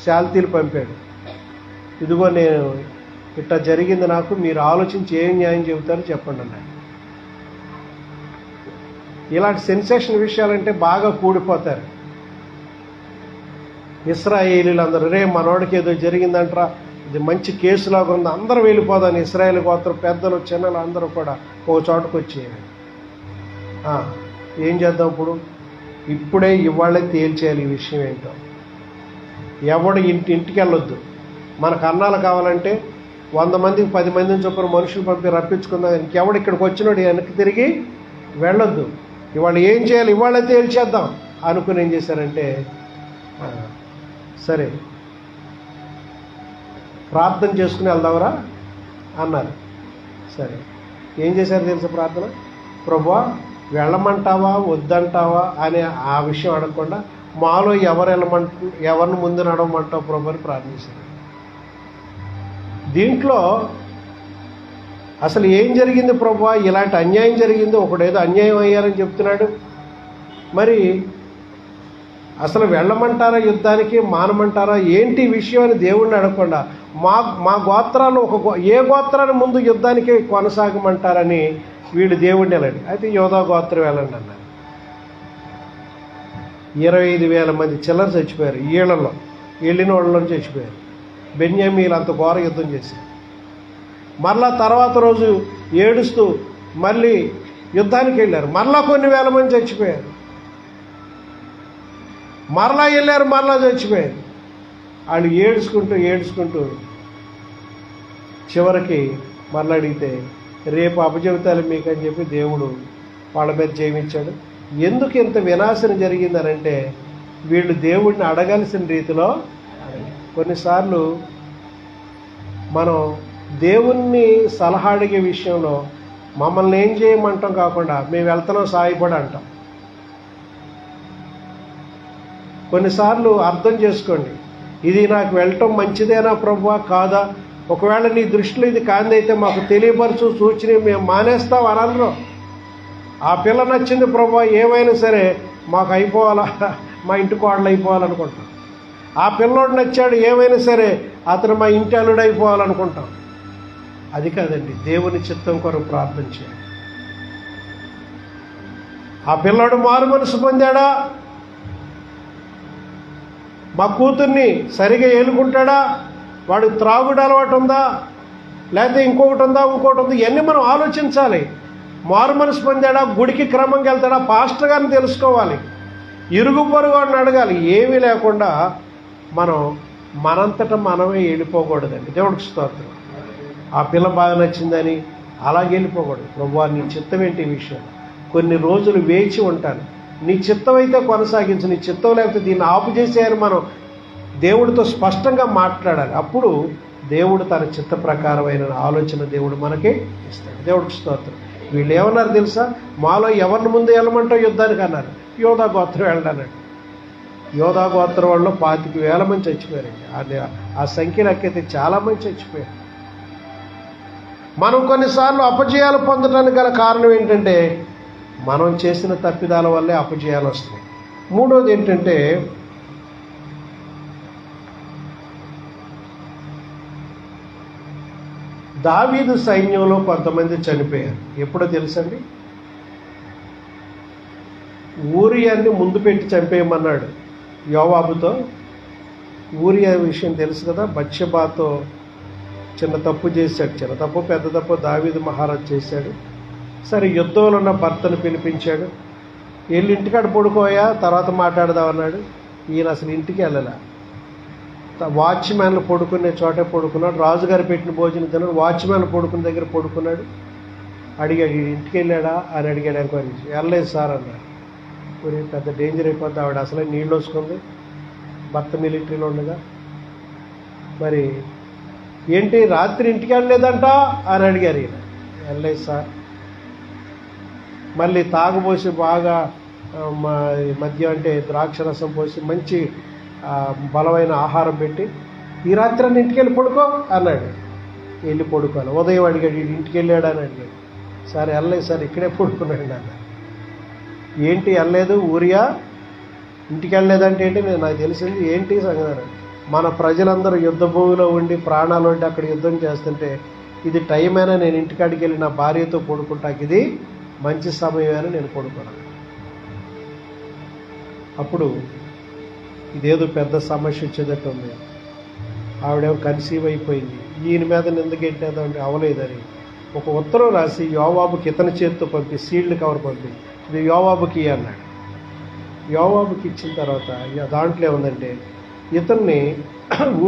శాల్తీలు పంపాడు. ఇదిగో నేను ఇట్లా జరిగింది, నాకు మీరు ఆలోచించి ఏం న్యాయం చెబుతారో చెప్పండి అన్నాడు. ఇలాంటి సెన్సేషన్ విషయాలంటే బాగా కూడిపోతారు ఇశ్రాయేలీలు అందరూ. రే మనోడికి ఏదో జరిగిందంటారా, ఇది మంచి కేసులాగా ఉంది, అందరూ వెళ్ళిపోదాన్ని. ఇశ్రాయేల్ గోత్రం పెద్దలు చిన్నలు అందరూ కూడా ఒక చోటకు వచ్చి ఏం చేద్దాం ఇప్పుడే ఇవాళే తేల్చేయాలి ఈ విషయం ఏంటో. ఎవడు ఇంటికి వెళ్ళొద్దు. మనకు అన్నాలు కావాలంటే 100 మందికి 10 మందిని చొప్పున మనుషులు పంపి రప్పించుకుందాం. ఇంకెవడు ఇక్కడికి వచ్చినాడు వెనక్కి తిరిగి వెళ్ళొద్దు. ఇవాళ ఏం చేయాలి, ఇవాళే తేల్చేద్దాం అనుకుని ఏం చేశారంటే సరే ప్రార్థన చేసుకుని వెళ్దాంరా అన్నారు. సరే ఏం చేశారు తెలుసా ప్రార్థన? ప్రభువా వెళ్ళమంటావా వద్దంటావా అనే ఆ విషయం అడగకుండా మాలో ఎవరిని ముందు నడవమంటావు ప్రభు అని ప్రార్థించారు. దీంట్లో అసలు ఏం జరిగింది ప్రభువా, ఇలాంటి అన్యాయం జరిగింది, ఒకడేదో అన్యాయం అయ్యారని చెప్తున్నాడు, మరి అసలు వెళ్ళమంటారా యుద్ధానికి, మానమంటారా ఏంటి విషయం అని దేవుణ్ణి అడగకుండా మా గోత్రాలు ఏ గోత్రాన్ని ముందు యుద్ధానికి కొనసాగమంటారని వీళ్ళు దేవుణ్ణి వెళ్ళండి. అయితే యోధా గోత్రం వెళ్ళండి అన్నారు. 25,000 మంది చిల్లర చచ్చిపోయారు. ఈళ్లలో వెళ్ళిన వాళ్ళలో చచ్చిపోయారు. బెన్యామీలు అంత ఘోర యుద్ధం చేశారు. మరలా తర్వాత రోజు ఏడుస్తూ మళ్ళీ యుద్ధానికి వెళ్ళారు. మరలా కొన్ని వేల మంది చచ్చిపోయారు. మరలా వెళ్ళారు, మరలా చచ్చిపోయారు. వాళ్ళు ఏడ్చుకుంటూ చివరికి మరలా అడిగితే రేపు అపజెబుతాలు మీకు అని చెప్పి దేవుడు వాళ్ళ మీద జయమిచ్చాడు. ఎందుకు ఇంత వినాశనం జరిగిందనంటే వీళ్ళు దేవుడిని అడగాల్సిన రీతిలో. కొన్నిసార్లు మనం దేవుణ్ణి సలహా అడిగే విషయంలో మమ్మల్ని ఏం చేయమంటాం కాకుండా మేము వెళ్తున్నాం సాయపడి అంటాం. కొన్నిసార్లు అర్థం చేసుకోండి, ఇది నాకు వెళ్ళటం మంచిదేనా ప్రభువా కాదా, ఒకవేళ నీ దృష్టిలో ఇది కాందైతే మాకు తెలియపరచు, సూచన మేము మానేస్తాం అనరు. ఆ పిల్ల నచ్చింది ప్రభువా, ఏమైనా సరే మాకు అయిపోవాలా, మా ఇంటి కోడలు అయిపోవాలనుకుంటాం. ఆ పిల్లోడు నచ్చాడు, ఏమైనా సరే అతను మా ఇంటి అల్లుడు అయిపోవాలనుకుంటాం. అది కాదండి, దేవుని చిత్తం కొరకు ప్రార్థన చేయాలి. ఆ పిల్లోడు మారు మనసు పొందాడా, మా కూతుర్ని సరిగా ఏలుకుంటాడా, వాడు త్రాగుడు అలవాటు ఉందా, లేకపోతే ఇంకొకటి ఉందా, ఇవన్నీ మనం ఆలోచించాలి. మారు మనసు పొందాడా, గుడికి క్రమంగా వెళ్తాడా, పాస్టర్ గారిని తెలుసుకోవాలి. ఇరుగు పొరుగు అని అడగాలి. ఏమీ లేకుండా మనం మనంతటా మనమే వెళ్ళిపోకూడదండి. దేవుడికి స్తోత్రం. ఆ పిల్ల బాగా నచ్చిందని అలాగే వెళ్ళిపోకూడదు. ప్రభువా నీ చిత్తం ఏంటి ఈ విషయం, కొన్ని రోజులు వేచి ఉంటాను, నీ చిత్తం అయితే కొనసాగించు, నీ చిత్తం లేకపోతే దీన్ని ఆపు చేసేయని మనం దేవుడితో స్పష్టంగా మాట్లాడాలి. అప్పుడు దేవుడు తన చిత్త ప్రకారమైన ఆలోచన దేవుడు మనకి ఇస్తాడు. దేవుడికి స్తోత్రం. వీళ్ళు ఏమన్నారు తెలుసా, మాలో ఎవరిని ముందు వెళ్ళమంటావు యుద్ధానికి అన్నారు. యోధా గోత్రం వెళ్ళానండి. యోధా గోత్రం వాళ్ళు 25,000 మంది చచ్చిపోయారండి. ఆ సంఖ్య లెక్కైతే చాలామంది చచ్చిపోయారు. మనం కొన్నిసార్లు అపజయాలు పొందడానికి గల కారణం ఏంటంటే మనం చేసిన తప్పిదాల వల్లే అపజయాలు వస్తున్నాయి. మూడోది ఏంటంటే దావీదు సైన్యంలో కొంతమంది చనిపోయారు. ఎప్పుడో తెలుసండి, ఊరియాన్ని ముందు పెట్టి చంపేయమన్నాడు యోవాబుతో. ఊరియా విషయం తెలుసు కదా, బత్షెబాతో చిన్న తప్పు చేశాడు. చిన్న తప్పు పెద్ద తప్పు దావీదు మహారాజు చేశాడు. సరే యుద్ధంలో ఉన్న భర్తను పిలిపించాడు. వెళ్ళి ఇంటికాడ పడుకోయా తర్వాత మాట్లాడదామన్నాడు. ఈయన అసలు ఇంటికి వెళ్ళలే. వాచ్మ్యాన్లు పడుకునే చోటే పడుకున్నాడు. రాజుగారు పెట్టిన భోజనం తిన్నాడు. వాచ్మ్యాన్లు పడుకున్న దగ్గర పడుకున్నాడు. అడిగాడు, ఇంటికి వెళ్ళాడా అని అడిగాడు. ఎంక్వైరీ వెళ్ళలేదు సార్ అన్నాడు. పెద్ద డేంజర్ అయిపోద్ది, ఆవిడ అసలే నీళ్ళు వస్తుంది, భర్త మిలిటరీలో ఉండగా. మరి ఏంటి రాత్రి ఇంటికి వెళ్ళలేదంట అని అడిగారు. ఈయన వెళ్ళలేదు సార్. మళ్ళీ తాగుపోసి బాగా మద్యం అంటే ద్రాక్షరసం పోసి మంచి బలమైన ఆహారం పెట్టి ఈ రాత్రి అన్న ఇంటికి వెళ్ళి పడుకో అన్నాడు. వెళ్ళి పడుకోవాలి. ఉదయం అడిగాడు, ఇంటికి వెళ్ళాడు అని అడిగాడు. సార్ వెళ్ళలేదు సార్, ఇక్కడే పడుకున్నాడు అన్నాడు. ఏంటి వెళ్ళలేదు ఊరియా, ఇంటికి వెళ్ళలేదంటే ఏంటి, నాకు తెలిసింది ఏంటి సంగతి. మన ప్రజలందరూ యుద్ధ భూమిలో ఉండి ప్రాణాలు ఉండి అక్కడ యుద్ధం చేస్తుంటే ఇది టైం అయినా నేను ఇంటికాడికి వెళ్ళి నా భార్యతో పడుకుంటాకి ఇది మంచి సమయం అని నేను పడుకున్నాను. అప్పుడు ఇదేదో పెద్ద సమస్య వచ్చేటట్టు ఉంది. ఆవిడేమో కన్సీవ్ అయిపోయింది. ఈయన మీద నిందకెట్టేదంటే అవలేదని ఒక ఉత్తరం రాసి యోవాబుకి ఇతని చేతితో పంపి సీల్డ్ కవర్ పంపి ఇది యోవాబుకి అన్నాడు. యోవాబుకి ఇచ్చిన తర్వాత దాంట్లో ఏముందంటే ఇతన్ని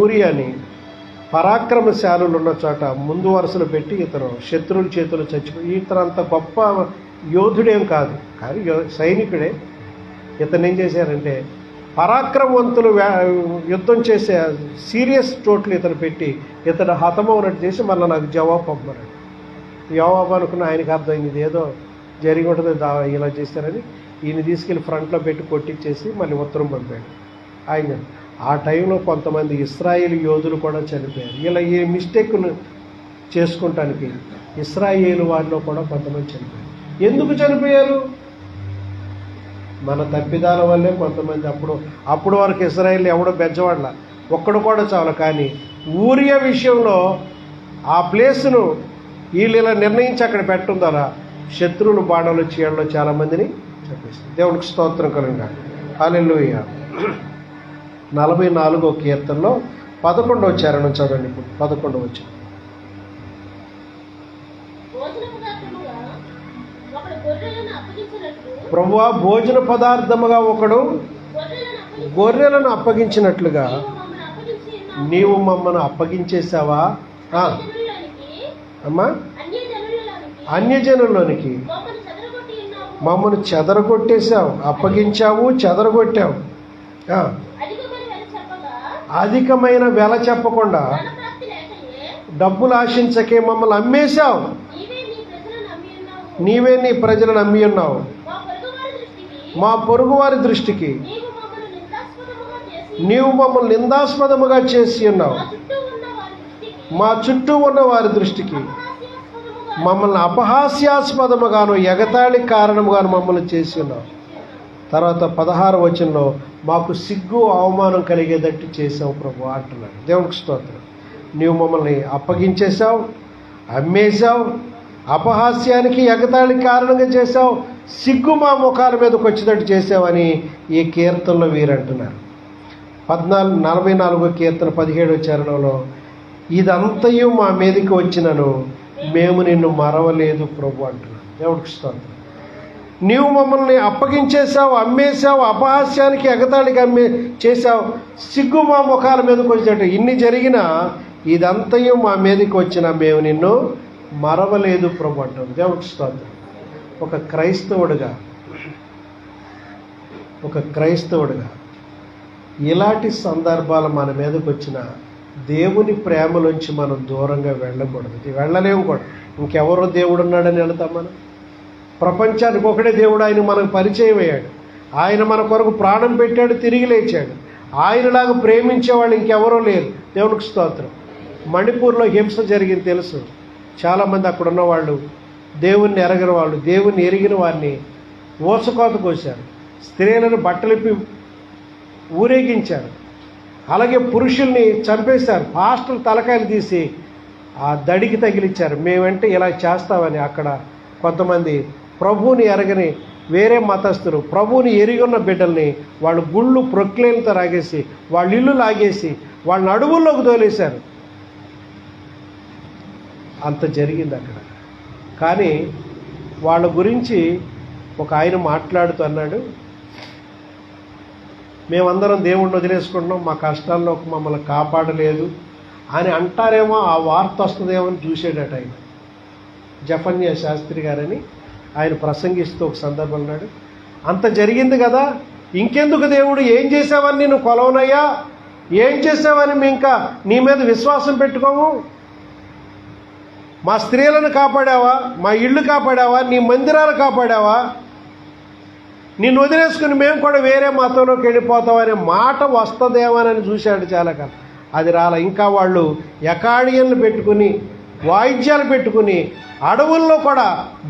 ఊరియాని పరాక్రమశాలులు ఉన్న చోట ముందు వరుసలో పెట్టి ఇతను శత్రువుల చేతులు చచ్చిపోయి, ఇతను అంత గొప్ప యోధుడేం కాదు కానీ సైనికుడే. ఇతను ఏం చేశారంటే పరాక్రమవంతులు యుద్ధం చేసే సీరియస్ చోట్లు ఇతను పెట్టి ఇతను హతమవునట్టు చేసి మళ్ళీ నాకు జవాబు పంపమన్నాడు. జవాబు అనుకున్న ఆయనకు అర్థమైంది ఇది ఏదో జరిగి ఉంటుంది ఇలా చేశారని. ఈయన తీసుకెళ్ళి ఫ్రంట్లో పెట్టి కొట్టించేసి మళ్ళీ ఉత్తరం పంపాడు. ఆయన ఆ టైంలో కొంతమంది ఇశ్రాయేలు యోధులు కూడా చనిపోయారు. ఇలా ఈ మిస్టేక్ను చేసుకుంటానికి ఇశ్రాయేలు వారిలో కూడా కొంతమంది చనిపోయారు. ఎందుకు చనిపోయారు? మన తప్పిదాల వల్లే కొంతమంది. అప్పుడు వరకు ఇశ్రాయేలు ఎవడో బెజ్జవాడల ఒక్కడు కూడా చాలు. కానీ ఊరియా విషయంలో ఆ ప్లేస్ను వీళ్ళు ఇలా నిర్ణయించి అక్కడ పెట్టడం ద్వారా శత్రువులు బాణాలు చీడలో చాలామందిని చంపేస్తారు. దేవునికి స్తోత్రం కలుగుగాక. హల్లెలూయా. 44వ కీర్తనలో 11వ చరణం చదవండి. ఇప్పుడు 11వ వచనం. ప్రభువా భోజన పదార్థముగా ఒకడు గొర్రెలను అప్పగించినట్లుగా నీవు మమ్మల్ని అప్పగించేసావా? అమ్మా అన్యజనుల్లోనికి మమ్మల్ని చెదరగొట్టేశావు, అప్పగించావు, చెదరగొట్టావు. అధికమైన వెల చెప్పకుండా డబ్బులు ఆశించకే మమ్మల్ని అమ్మేశావు. నీవే నీ ప్రజలను అమ్మి ఉన్నావు. మా పొరుగువారి దృష్టికి నీవు మమ్మల్ని నిందాస్పదముగా చేసి ఉన్నావు. మా చుట్టూ ఉన్న వారి దృష్టికి మమ్మల్ని అపహాస్యాస్పదముగాను ఎగతాళి కారణముగాను మమ్మల్ని చేసి ఉన్నావు. తర్వాత 16వ వచనంలో మాకు సిగ్గు అవమానం కలిగేటట్టు చేసావు ప్రభు అంటున్నాడు. దేవునికి స్తోత్రం. నీవు మమ్మల్ని అప్పగించేశావు, అమ్మేశావు, అపహాస్యానికి ఎగతాళి కారణంగా చేశావు, సిగ్గు మా ముఖాల మీదకి వచ్చేటట్టు చేసావని ఈ కీర్తనలో వీరంటున్నారు. 44వ కీర్తన 17వ చరణంలో ఇదంతయు మా మీదకి వచ్చినను మేము నిన్ను మరవలేదు ప్రభు అంటున్నాను. దేవుడికి స్తోత్రం. నీవు మమ్మల్ని అప్పగించేశావు, అమ్మేశావు, అపహాస్యానికి ఎగతాళికి చేశావు, సిగ్గు మా ముఖాల మీదకి వచ్చినట్టు. ఇన్ని జరిగినా ఇదంతయు మా మీదకి వచ్చినా మేము నిన్ను మరవలేదు ప్రభు అంటాం. దేవుడికి స్తోత్రం. ఒక క్రైస్తవుడిగా ఇలాంటి సందర్భాలు మన మీదకి వచ్చిన దేవుని ప్రేమలోంచి మనం దూరంగా వెళ్ళకూడదు, వెళ్ళలేము కూడా. ఇంకెవరో దేవుడు ఉన్నాడని వెళతాం మనం? ప్రపంచానికి ఒకడే దేవుడు, ఆయన మనకు పరిచయం అయ్యాడు, ఆయన మన కొరకు ప్రాణం పెట్టాడు, తిరిగి లేచాడు. ఆయనలాగా ప్రేమించేవాళ్ళు ఇంకెవరో లేరు. దేవునికి స్తోత్రం. మణిపూర్లో హింస జరిగింది తెలుసు. చాలామంది అక్కడ ఉన్న వాళ్ళు దేవుణ్ణి ఎరగిన వాళ్ళు, దేవుణ్ణి ఎరిగిన వారిని ఊసకోత కోశారు, స్త్రీలను బట్టలిప్పి ఊరేగించారు, అలాగే పురుషుల్ని చంపేశారు, పాస్టర్లు తలకాయలు తీసి ఆ దడికి తగిలిచ్చారు. మేమంటే ఇలా చేస్తామని అక్కడ కొంతమంది ప్రభువుని ఎరగని వేరే మతస్థులు, ప్రభువుని ఎరిగిన్న బిడ్డల్ని వాళ్ళు గుళ్ళు ప్రొక్లేన్తో రాగేసి, వాళ్ళ ఇల్లు లాగేసి, వాళ్ళని అడవుల్లోకి తోలేశారు. అంత జరిగింది అక్కడ. కానీ వాళ్ళ గురించి ఒక ఆయన మాట్లాడుతూ అన్నాడు, మేమందరం దేవుణ్ణి వదిలేసుకుంటున్నాం, మా కష్టాల్లో మమ్మల్ని కాపాడలేదు అని అంటారేమో, ఆ వార్త వస్తుందేమో అని చూసాడట ఆయన. జఫన్య శాస్త్రి గారని ఆయన ప్రసంగిస్తూ ఒక సందర్భం అన్నాడు, అంత జరిగింది కదా, ఇంకెందుకు దేవుడు, ఏం చేసావని నేను కొలవనయ్యా, ఏం చేసావని మేము ఇంకా నీ మీద విశ్వాసం పెట్టుకోము? మా స్త్రీలను కాపాడావా, మా ఇళ్ళు కాపాడావా, నీ మందిరాలు కాపాడావా? నిన్ను వదిలేసుకుని మేము కూడా వేరే మతంలోకి వెళ్ళిపోతామనే మాట వస్తుందేమోనని చూశాడు చాలా కాలం. అది రాల. ఇంకా వాళ్ళు ఎకాడియన్లు పెట్టుకుని, వాయిద్యాలు పెట్టుకుని, అడవుల్లో కూడా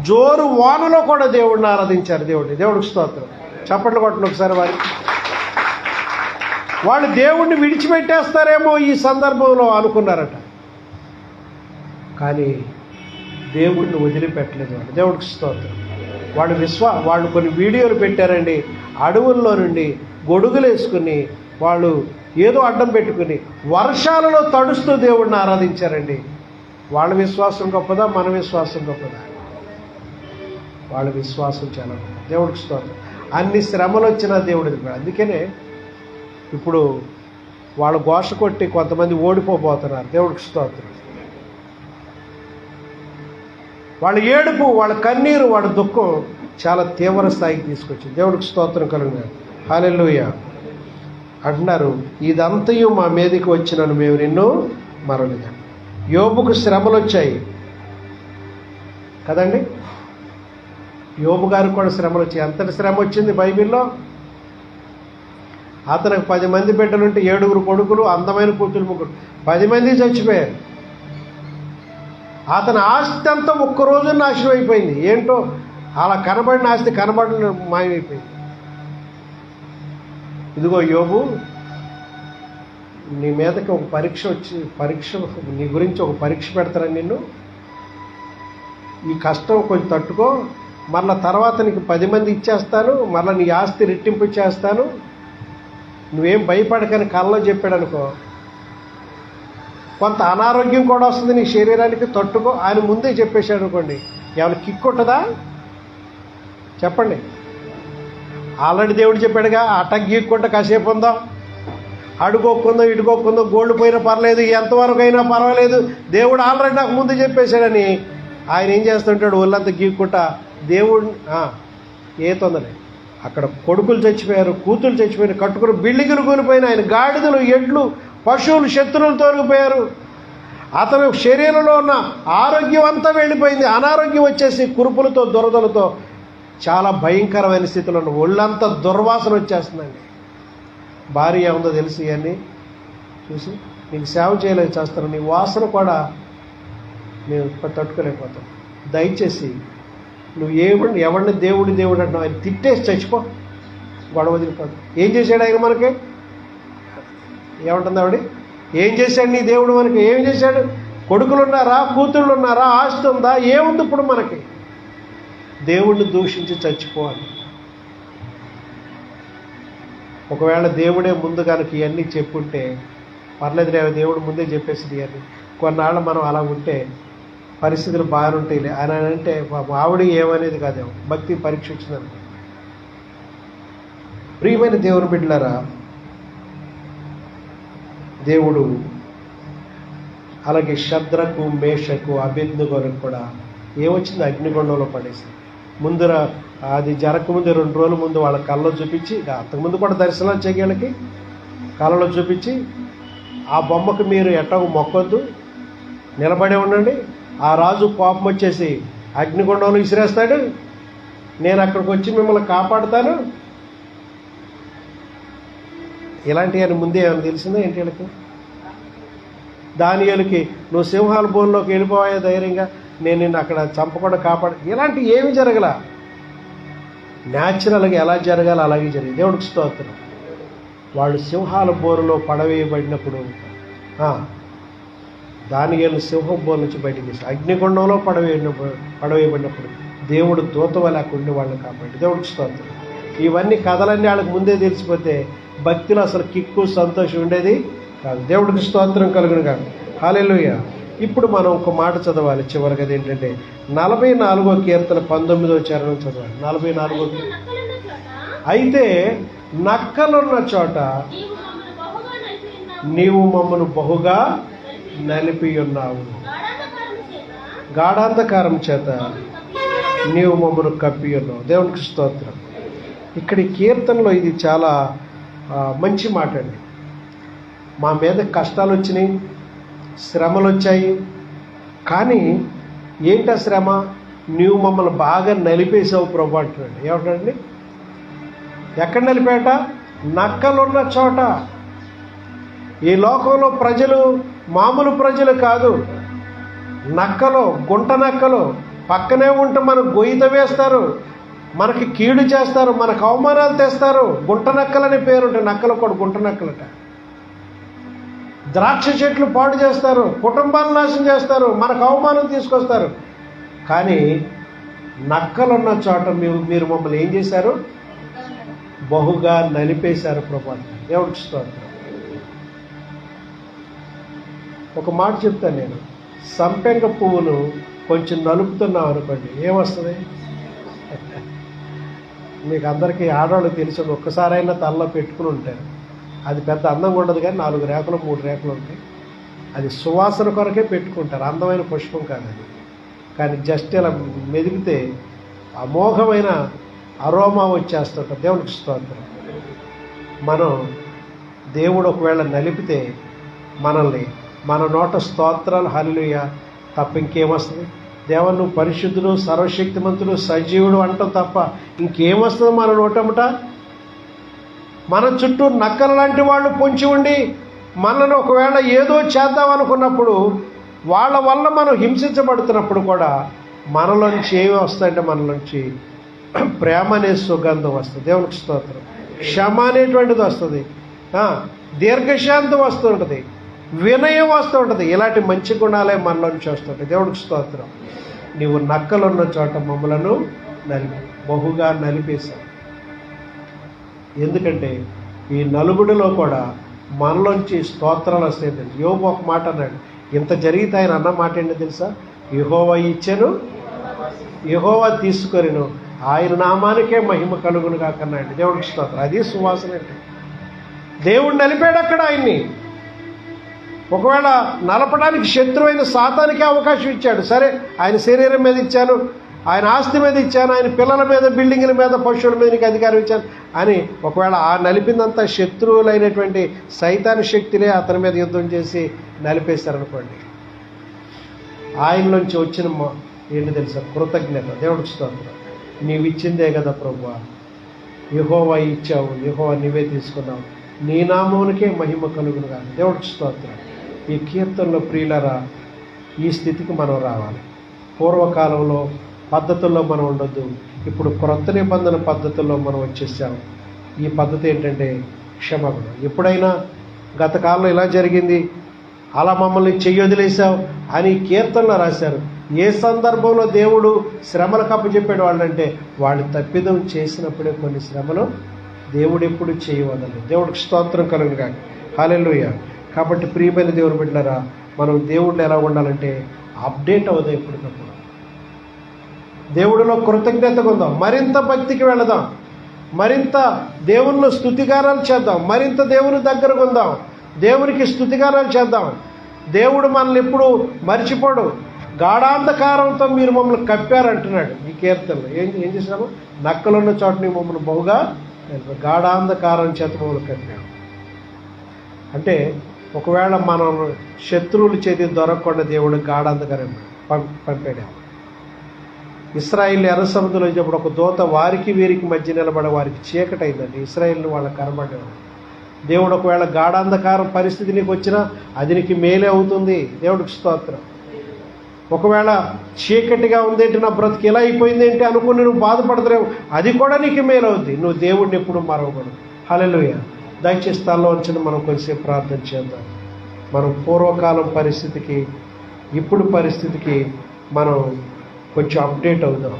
జోరు వానలో కూడా దేవుడిని ఆరాధించారు. దేవుడికి స్తోత్రం. చప్పట్లు కొట్టండి ఒకసారి వారికి. వాళ్ళు దేవుణ్ణి విడిచిపెట్టేస్తారేమో ఈ సందర్భంలో అనుకున్నారట, కానీ దేవుణ్ణి వదిలిపెట్టలేదు వాళ్ళు. దేవుడికి స్తోత్రం. వాళ్ళు కొన్ని వీడియోలు పెట్టారండి, అడవుల్లో నుండి గొడుగులు వేసుకుని వాళ్ళు ఏదో అడ్డం పెట్టుకుని వర్షాలలో తడుస్తూ దేవుడిని ఆరాధించారండి. వాళ్ళ విశ్వాసం గొప్పదా, మన విశ్వాసం గొప్పదా? వాళ్ళ విశ్వాసం చాలా గొప్ప. దేవుడికి స్తోత్రం. అన్ని శ్రమలు వచ్చినా దేవుడికి. అందుకనే ఇప్పుడు వాళ్ళు ఘోష కొట్టి కొంతమంది ఓడిపోతున్నారు. దేవుడికి స్తోత్రం. వాళ్ళ ఏడుపు, వాళ్ళ కన్నీరు, వాళ్ళ దుఃఖం చాలా తీవ్ర స్థాయికి తీసుకొచ్చింది. దేవుడికి స్తోత్రం కలుగుతుంది. హల్లెలూయా. అంటున్నారు, ఇదంతయు మా మీదకి వచ్చినను మేము నిన్ను మరవలేదు. యోబుకు శ్రమలు వచ్చాయి కదండి, యోబు గారికి కూడా శ్రమలు వచ్చాయి. అంతటి శ్రమ వచ్చింది బైబిల్లో. అతనికి 10 మంది బిడ్డలుంటే 7 కొడుకులు, అందమైన కూతురు, 10 మంది చచ్చిపోయారు. అతని ఆస్తి అంతా ఒక్కరోజు నాశనం అయిపోయింది. ఏంటో అలా కనబడిన ఆస్తి కనబడిన మాయమైపోయింది. ఇదిగో యోబు, నీ మీదకి ఒక పరీక్ష నీ గురించి ఒక పరీక్ష పెడతారని నిన్ను, ఈ కష్టం కొంచెం తట్టుకో, మళ్ళీ తర్వాత నీకు 10 మంది ఇచ్చేస్తాను, మళ్ళీ నీ ఆస్తి రెట్టింపు ఇచ్చేస్తాను, నువ్వేం భయపడకని కళ్ళలో చెప్పాడు అనుకో. కొంత అనారోగ్యం కూడా వస్తుంది నీ శరీరానికి, తట్టుకో ఆయన ముందే చెప్పేశాడు అనుకోండి, ఏమైనా కిక్ ఉంటుందా చెప్పండి? ఆల్రెడీ దేవుడు చెప్పాడుగా, అటక్ గీక్కుంటే కాసేపు ఉందాం, అడుగోక్కుందో ఇడుగోక్కుందో, గోల్డ్ పోయినా పర్లేదు, ఎంతవరకు అయినా పర్వాలేదు, దేవుడు ఆల్రెడీ నాకు ముందు చెప్పేశాడని ఆయన ఏం చేస్తుంటాడు, ఒళ్ళంతా గీక్కుంటా దేవుడు ఏ తొందరే. అక్కడ కొడుకులు చచ్చిపోయారు, కూతురు చచ్చిపోయారు, కట్టుకుని బిల్డింగులు కూలిపోయిన ఆయన, గాడిదలు, ఎడ్లు, పశువులు శత్రువులు తొలగిపోయారు. అతని శరీరంలో ఉన్న ఆరోగ్యం అంతా వెళ్ళిపోయింది. అనారోగ్యం వచ్చేసి కురుపులతో, దురదలతో చాలా భయంకరమైన స్థితిలో ఉన్న, ఒళ్ళంతా దుర్వాసన వచ్చేస్తుందండి. భార్య ఏముందో తెలిసి ఇవన్నీ చూసి నీకు సేవ చేయలేదు చేస్తాను, నీ వాసన కూడా మేము తట్టుకోలేకపోతాం. దయచేసి నువ్వు ఎవరిని దేవుడు అంటున్నావు, ఆయన తిట్టేసి చచ్చిపో, గొడవ వదిలిపోతాం. ఏం చేశాడు ఆయన మనకి? ఏమంటుంది ఆవిడ? ఏం చేశాడు నీ దేవుడు మనకి? ఏం చేశాడు? కొడుకులు ఉన్నారా, కూతుళ్ళు ఉన్నారా, ఆస్తి ఉందా, ఏముంది ఇప్పుడు మనకి? దేవుణ్ణి దూషించి చచ్చిపోవాలి. ఒకవేళ దేవుడే ముందు కనుక ఇవన్నీ చెప్పుంటే పర్లేదు, దేవుడు ముందే చెప్పేసింది ఇవన్నీ. కొన్నాళ్ళు మనం అలా ఉంటే పరిస్థితులు బాగానే ఉంటాయి ఆయన అంటే ఆవిడ ఏమనేది కాదేమో, భక్తి పరీక్ష వచ్చిందంటే. ప్రియమైన దేవుని బిడ్డలారా, దేవుడు అలాగే శద్రకు, మేషకు, అబేద్నెగోలకు కూడా ఏమొచ్చింది, అగ్నిగుండంలో పడేసి. అది జరగకముందు 2 రోజుల ముందు వాళ్ళ కళ్ళలో చూపించి, అంతకుముందు కూడా దర్శనాలు చేయగలకి కళ్ళలో చూపించి, ఆ బొమ్మకు మీరు ఎట్టకు మొక్కొద్దు, నిలబడే ఉండండి, ఆ రాజు కోపం వచ్చేసి అగ్నిగుండంలో విసిరేస్తాడు, నేను అక్కడికి వచ్చి మిమ్మల్ని కాపాడుతాను. ఇలాంటివన్నీ ముందే ఏమైనా తెలిసిందా ఏంటి వీళ్ళకి? దానియేలుకి నువ్వు సింహాల బోన్లోకి వెళ్ళిపోయా ధైర్యంగా, నేను నిన్ను అక్కడ చంపకుండా కాపాడు, ఇలాంటి ఏమి జరగల. న్యాచురల్గా ఎలా జరగాలి అలాగే జరిగింది. దేవుడికి స్తోత్రం. వాళ్ళు సింహాల బోరులో పడవేయబడినప్పుడు, దానియేలు సింహం బోరు నుంచి బయటికి తీసి అగ్నిగుండంలో పడవేయబడినప్పుడు దేవుడు దూత వల్ల అక్కడ వాళ్ళని కాపాడు. దేవుడికి స్తోత్రం. ఇవన్నీ కథలన్నీ వాళ్ళకి ముందే తెలిసిపోతే భక్తిలో అసలు కిక్కు, సంతోషం ఉండేది కాదు. దేవుడికి స్తోత్రం కలుగును కాదు. హల్లెలూయా. ఇప్పుడు మనం ఒక మాట చదవాలి చివరికి. అది ఏంటంటే 44వ కీర్తన 19వ చరణం చదవాలి. 44వ. అయితే నక్కలున్న చోట నీవు మమ్మను బహుగా నలిపి ఉన్నావు, గాఢాంధకారం చేత నీవు మమ్మను కప్పి ఉన్నావు. దేవునికి స్తోత్రం. ఇక్కడ ఈ కీర్తనలో ఇది చాలా మంచి మాట అండి. మా మీద కష్టాలు వచ్చినాయి, శ్రమలు వచ్చాయి, కానీ ఏంటా శ్రమ? నీవు మమ్మల్ని బాగా నలిపేసావు ప్రభు అంటున్నాడు. ఏమంటాడండి? ఎక్కడ నలిపేట? నక్కలున్న చోట. ఈ లోకంలో ప్రజలు మామూలు ప్రజలు కాదు, నక్కలు, గుంట నక్కలు. పక్కనే ఉంటే మనకు గొయ్యిత వేస్తారు, మనకి కీడు చేస్తారు, మనకు అవమానాలు తెస్తారు. గుంట నక్కలని పేరుంటాయి, నక్కలు కూడా గుంట నక్కలట. ద్రాక్ష చెట్లు పాడు చేస్తారు, కుటుంబాలు నాశనం చేస్తారు, మనకు అవమానం తీసుకొస్తారు. కానీ నక్కలున్న చోట మీరు మమ్మల్ని ఏం చేశారు? బహుగా నలిపేశారు ప్రభు. దేవుడికి స్తోత్రం. ఒక మాట చెప్తాను నేను. సంపెంగ పువ్వును కొంచెం నలుపుతున్నాం అనుకోండి, ఏమొస్తుంది? మీకు అందరికీ ఆడవాళ్ళకి తెలిసి ఒక్కసారైనా తలలో పెట్టుకుని ఉంటారు. అది పెద్ద అందంగా ఉండదు, కానీ 4 రేకులు 3 రేకులు ఉంటాయి. అది సువాసన కొరకే పెట్టుకుంటారు, అందమైన పుష్పం కాదు అది. కానీ జస్ట్ ఇలా మెదిగితే అమోఘమైన అరోమా వచ్చేస్తుంటారు. దేవునికి స్తోత్రం. మనం దేవుడు ఒకవేళ నలిపితే మనల్ని, మన నోట స్తోత్రాలు హల్లెలూయా తప్ప ఇంకేమొస్తుంది? దేవా నువ్వు పరిశుద్ధుడు, సర్వశక్తిమంతుడు, సజీవుడు అంటాం తప్ప ఇంకేమొస్తుంది మన నోటముట? మన చుట్టూ నక్కల లాంటి వాళ్ళు పొంచి ఉండి మనల్ని ఒకవేళ ఏదో చేద్దాం అనుకున్నప్పుడు, వాళ్ళ వల్ల మనం హింసించబడుతున్నప్పుడు కూడా మనలోంచి ఏమి వస్తాయంటే, మనలోంచి ప్రేమ అనే సుగంధం వస్తుంది. దేవునికి స్తోత్రం. క్షమ అనేటువంటిది వస్తుంది, దీర్ఘశాంతం వస్తుంటుంది, వినయం వస్తూ ఉంటుంది. ఇలాంటి మంచి గుణాలే మనలోంచి వస్తుంటాయి. దేవుడికి స్తోత్రం. నీవు నక్కలున్న చోట మమ్మలను బహుగా నలిపేశావు. ఎందుకంటే ఈ నలుగుడిలో కూడా మనలోంచి స్తోత్రాలు వస్తాయి. యోబు ఒక మాట అన్నాడు, ఇంత జరిగితే ఆయన అన్న మాట ఏంటో తెలుసా? యెహోవా ఇచ్చెను, యెహోవా తీసుకొనిను, ఆయన నామానికే మహిమ కలుగును కాకన్నాడు. దేవుడికి స్తోత్రం. అది సువాసన అంటే. దేవుడు నలిపాడు అక్కడ ఆయన్ని. ఒకవేళ నలపడానికి శత్రువైన సాతానికి అవకాశం ఇచ్చాడు. సరే, ఆయన శరీరం మీద ఇచ్చాను, ఆయన ఆస్తి మీద ఇచ్చాను, ఆయన పిల్లల మీద, బిల్డింగుల మీద, పశువుల మీద నీకు అధికారం ఇచ్చాను అని ఒకవేళ ఆ నలిపిందంతా శత్రువులైనటువంటి సైతాని శక్తులే అతని మీద యుద్ధం చేసి నలిపేశారనుకోండి, ఆయనలోంచి వచ్చిన ఏంటి తెలుసా? కృతజ్ఞత. దేవుడికి స్తోత్రం. నీవు ఇచ్చిందే కదా ప్రభువా, యెహోవా ఇచ్చావు, యెహోవా నీవే తీసుకున్నావు, నీ నామమునికే మహిమ కలుగును కాదు. దేవుడికి స్తోత్రం. ఈ కీర్తనలో ప్రియులరా, ఈ స్థితికి మనం రావాలి. పూర్వకాలంలో పద్ధతుల్లో మనం ఉండొద్దు. ఇప్పుడు క్రొత్త నిబంధన పద్ధతుల్లో మనం వచ్చేసాం. ఈ పద్ధతి ఏంటంటే క్షమాపణ. ఎప్పుడైనా గత కాలంలో ఇలా జరిగింది, అలా మమ్మల్ని చెయ్యొదిలేసావు అని కీర్తనలో రాశారు. ఏ సందర్భంలో దేవుడు శ్రమలకు అప్పచెప్పాడు వాళ్ళంటే, వాళ్ళు తప్పిదం చేసినప్పుడే కొన్ని శ్రమలు దేవుడు ఎప్పుడు చేయవదలేదు. దేవుడికి స్తోత్రం కలుగును గాక. హల్లెలూయా. కాబట్టి ప్రియమైన దేవుని బిడ్డలారా, మనం దేవుడిని ఎలా ఉండాలంటే అప్డేట్ అవుదాం ఎప్పటికప్పుడు. దేవుడిలో కృతజ్ఞతగా ఉందాం, మరింత భక్తికి వెళదాం, మరింత దేవునిలో స్తుతిగానాలు చేద్దాం, మరింత దేవుని దగ్గరకు ఉందాం, దేవునికి స్తుతిగానాలు చేద్దాం. దేవుడు మనల్ని ఎప్పుడు మర్చిపోడు. గాఢాంధకారంతో మీరు మమ్మల్ని కప్పారంటున్నాడు ఈ కీర్తనలో. ఏం చేసినాము? నక్కలున్న చోటని మమ్మల్ని బహుగా గాఢాంధకారం చేత మమ్మల్ని కప్పాము. అంటే ఒకవేళ మనం శత్రువుల చేతి దొరకకుండా దేవుడు గాఢాంధకారం పంపాడు. ఇశ్రాయేల్ ఎర్ర సముద్రంలో వచ్చినప్పుడు ఒక దూత వారికి వీరికి మధ్య నిలబడి వారికి చీకటి అయిందండి. ఇశ్రాయేల్ని వాళ్ళకి కనబడేవాడు. దేవుడు ఒకవేళ గాఢాంధకారం పరిస్థితి నీకు వచ్చినా అది నీకు మేలే అవుతుంది. దేవుడికి స్తోత్రం. ఒకవేళ చీకటిగా ఉందేంటి, నా బ్రతికి ఎలా అయిపోయింది ఏంటి అనుకుని నువ్వు బాధపడతావు, అది కూడా నీకు మేలవుద్ది. నువ్వు దేవుడిని ఎప్పుడు మరవకూడదు. హల్లెలూయా. దయచేసి స్థలంలో ఉంచిన మనం కొంచెంసేపు ప్రార్థన చేద్దాం. మనం పూర్వకాలం పరిస్థితికి ఇప్పుడు పరిస్థితికి మనం కొంచెం అప్డేట్ అవుదాం.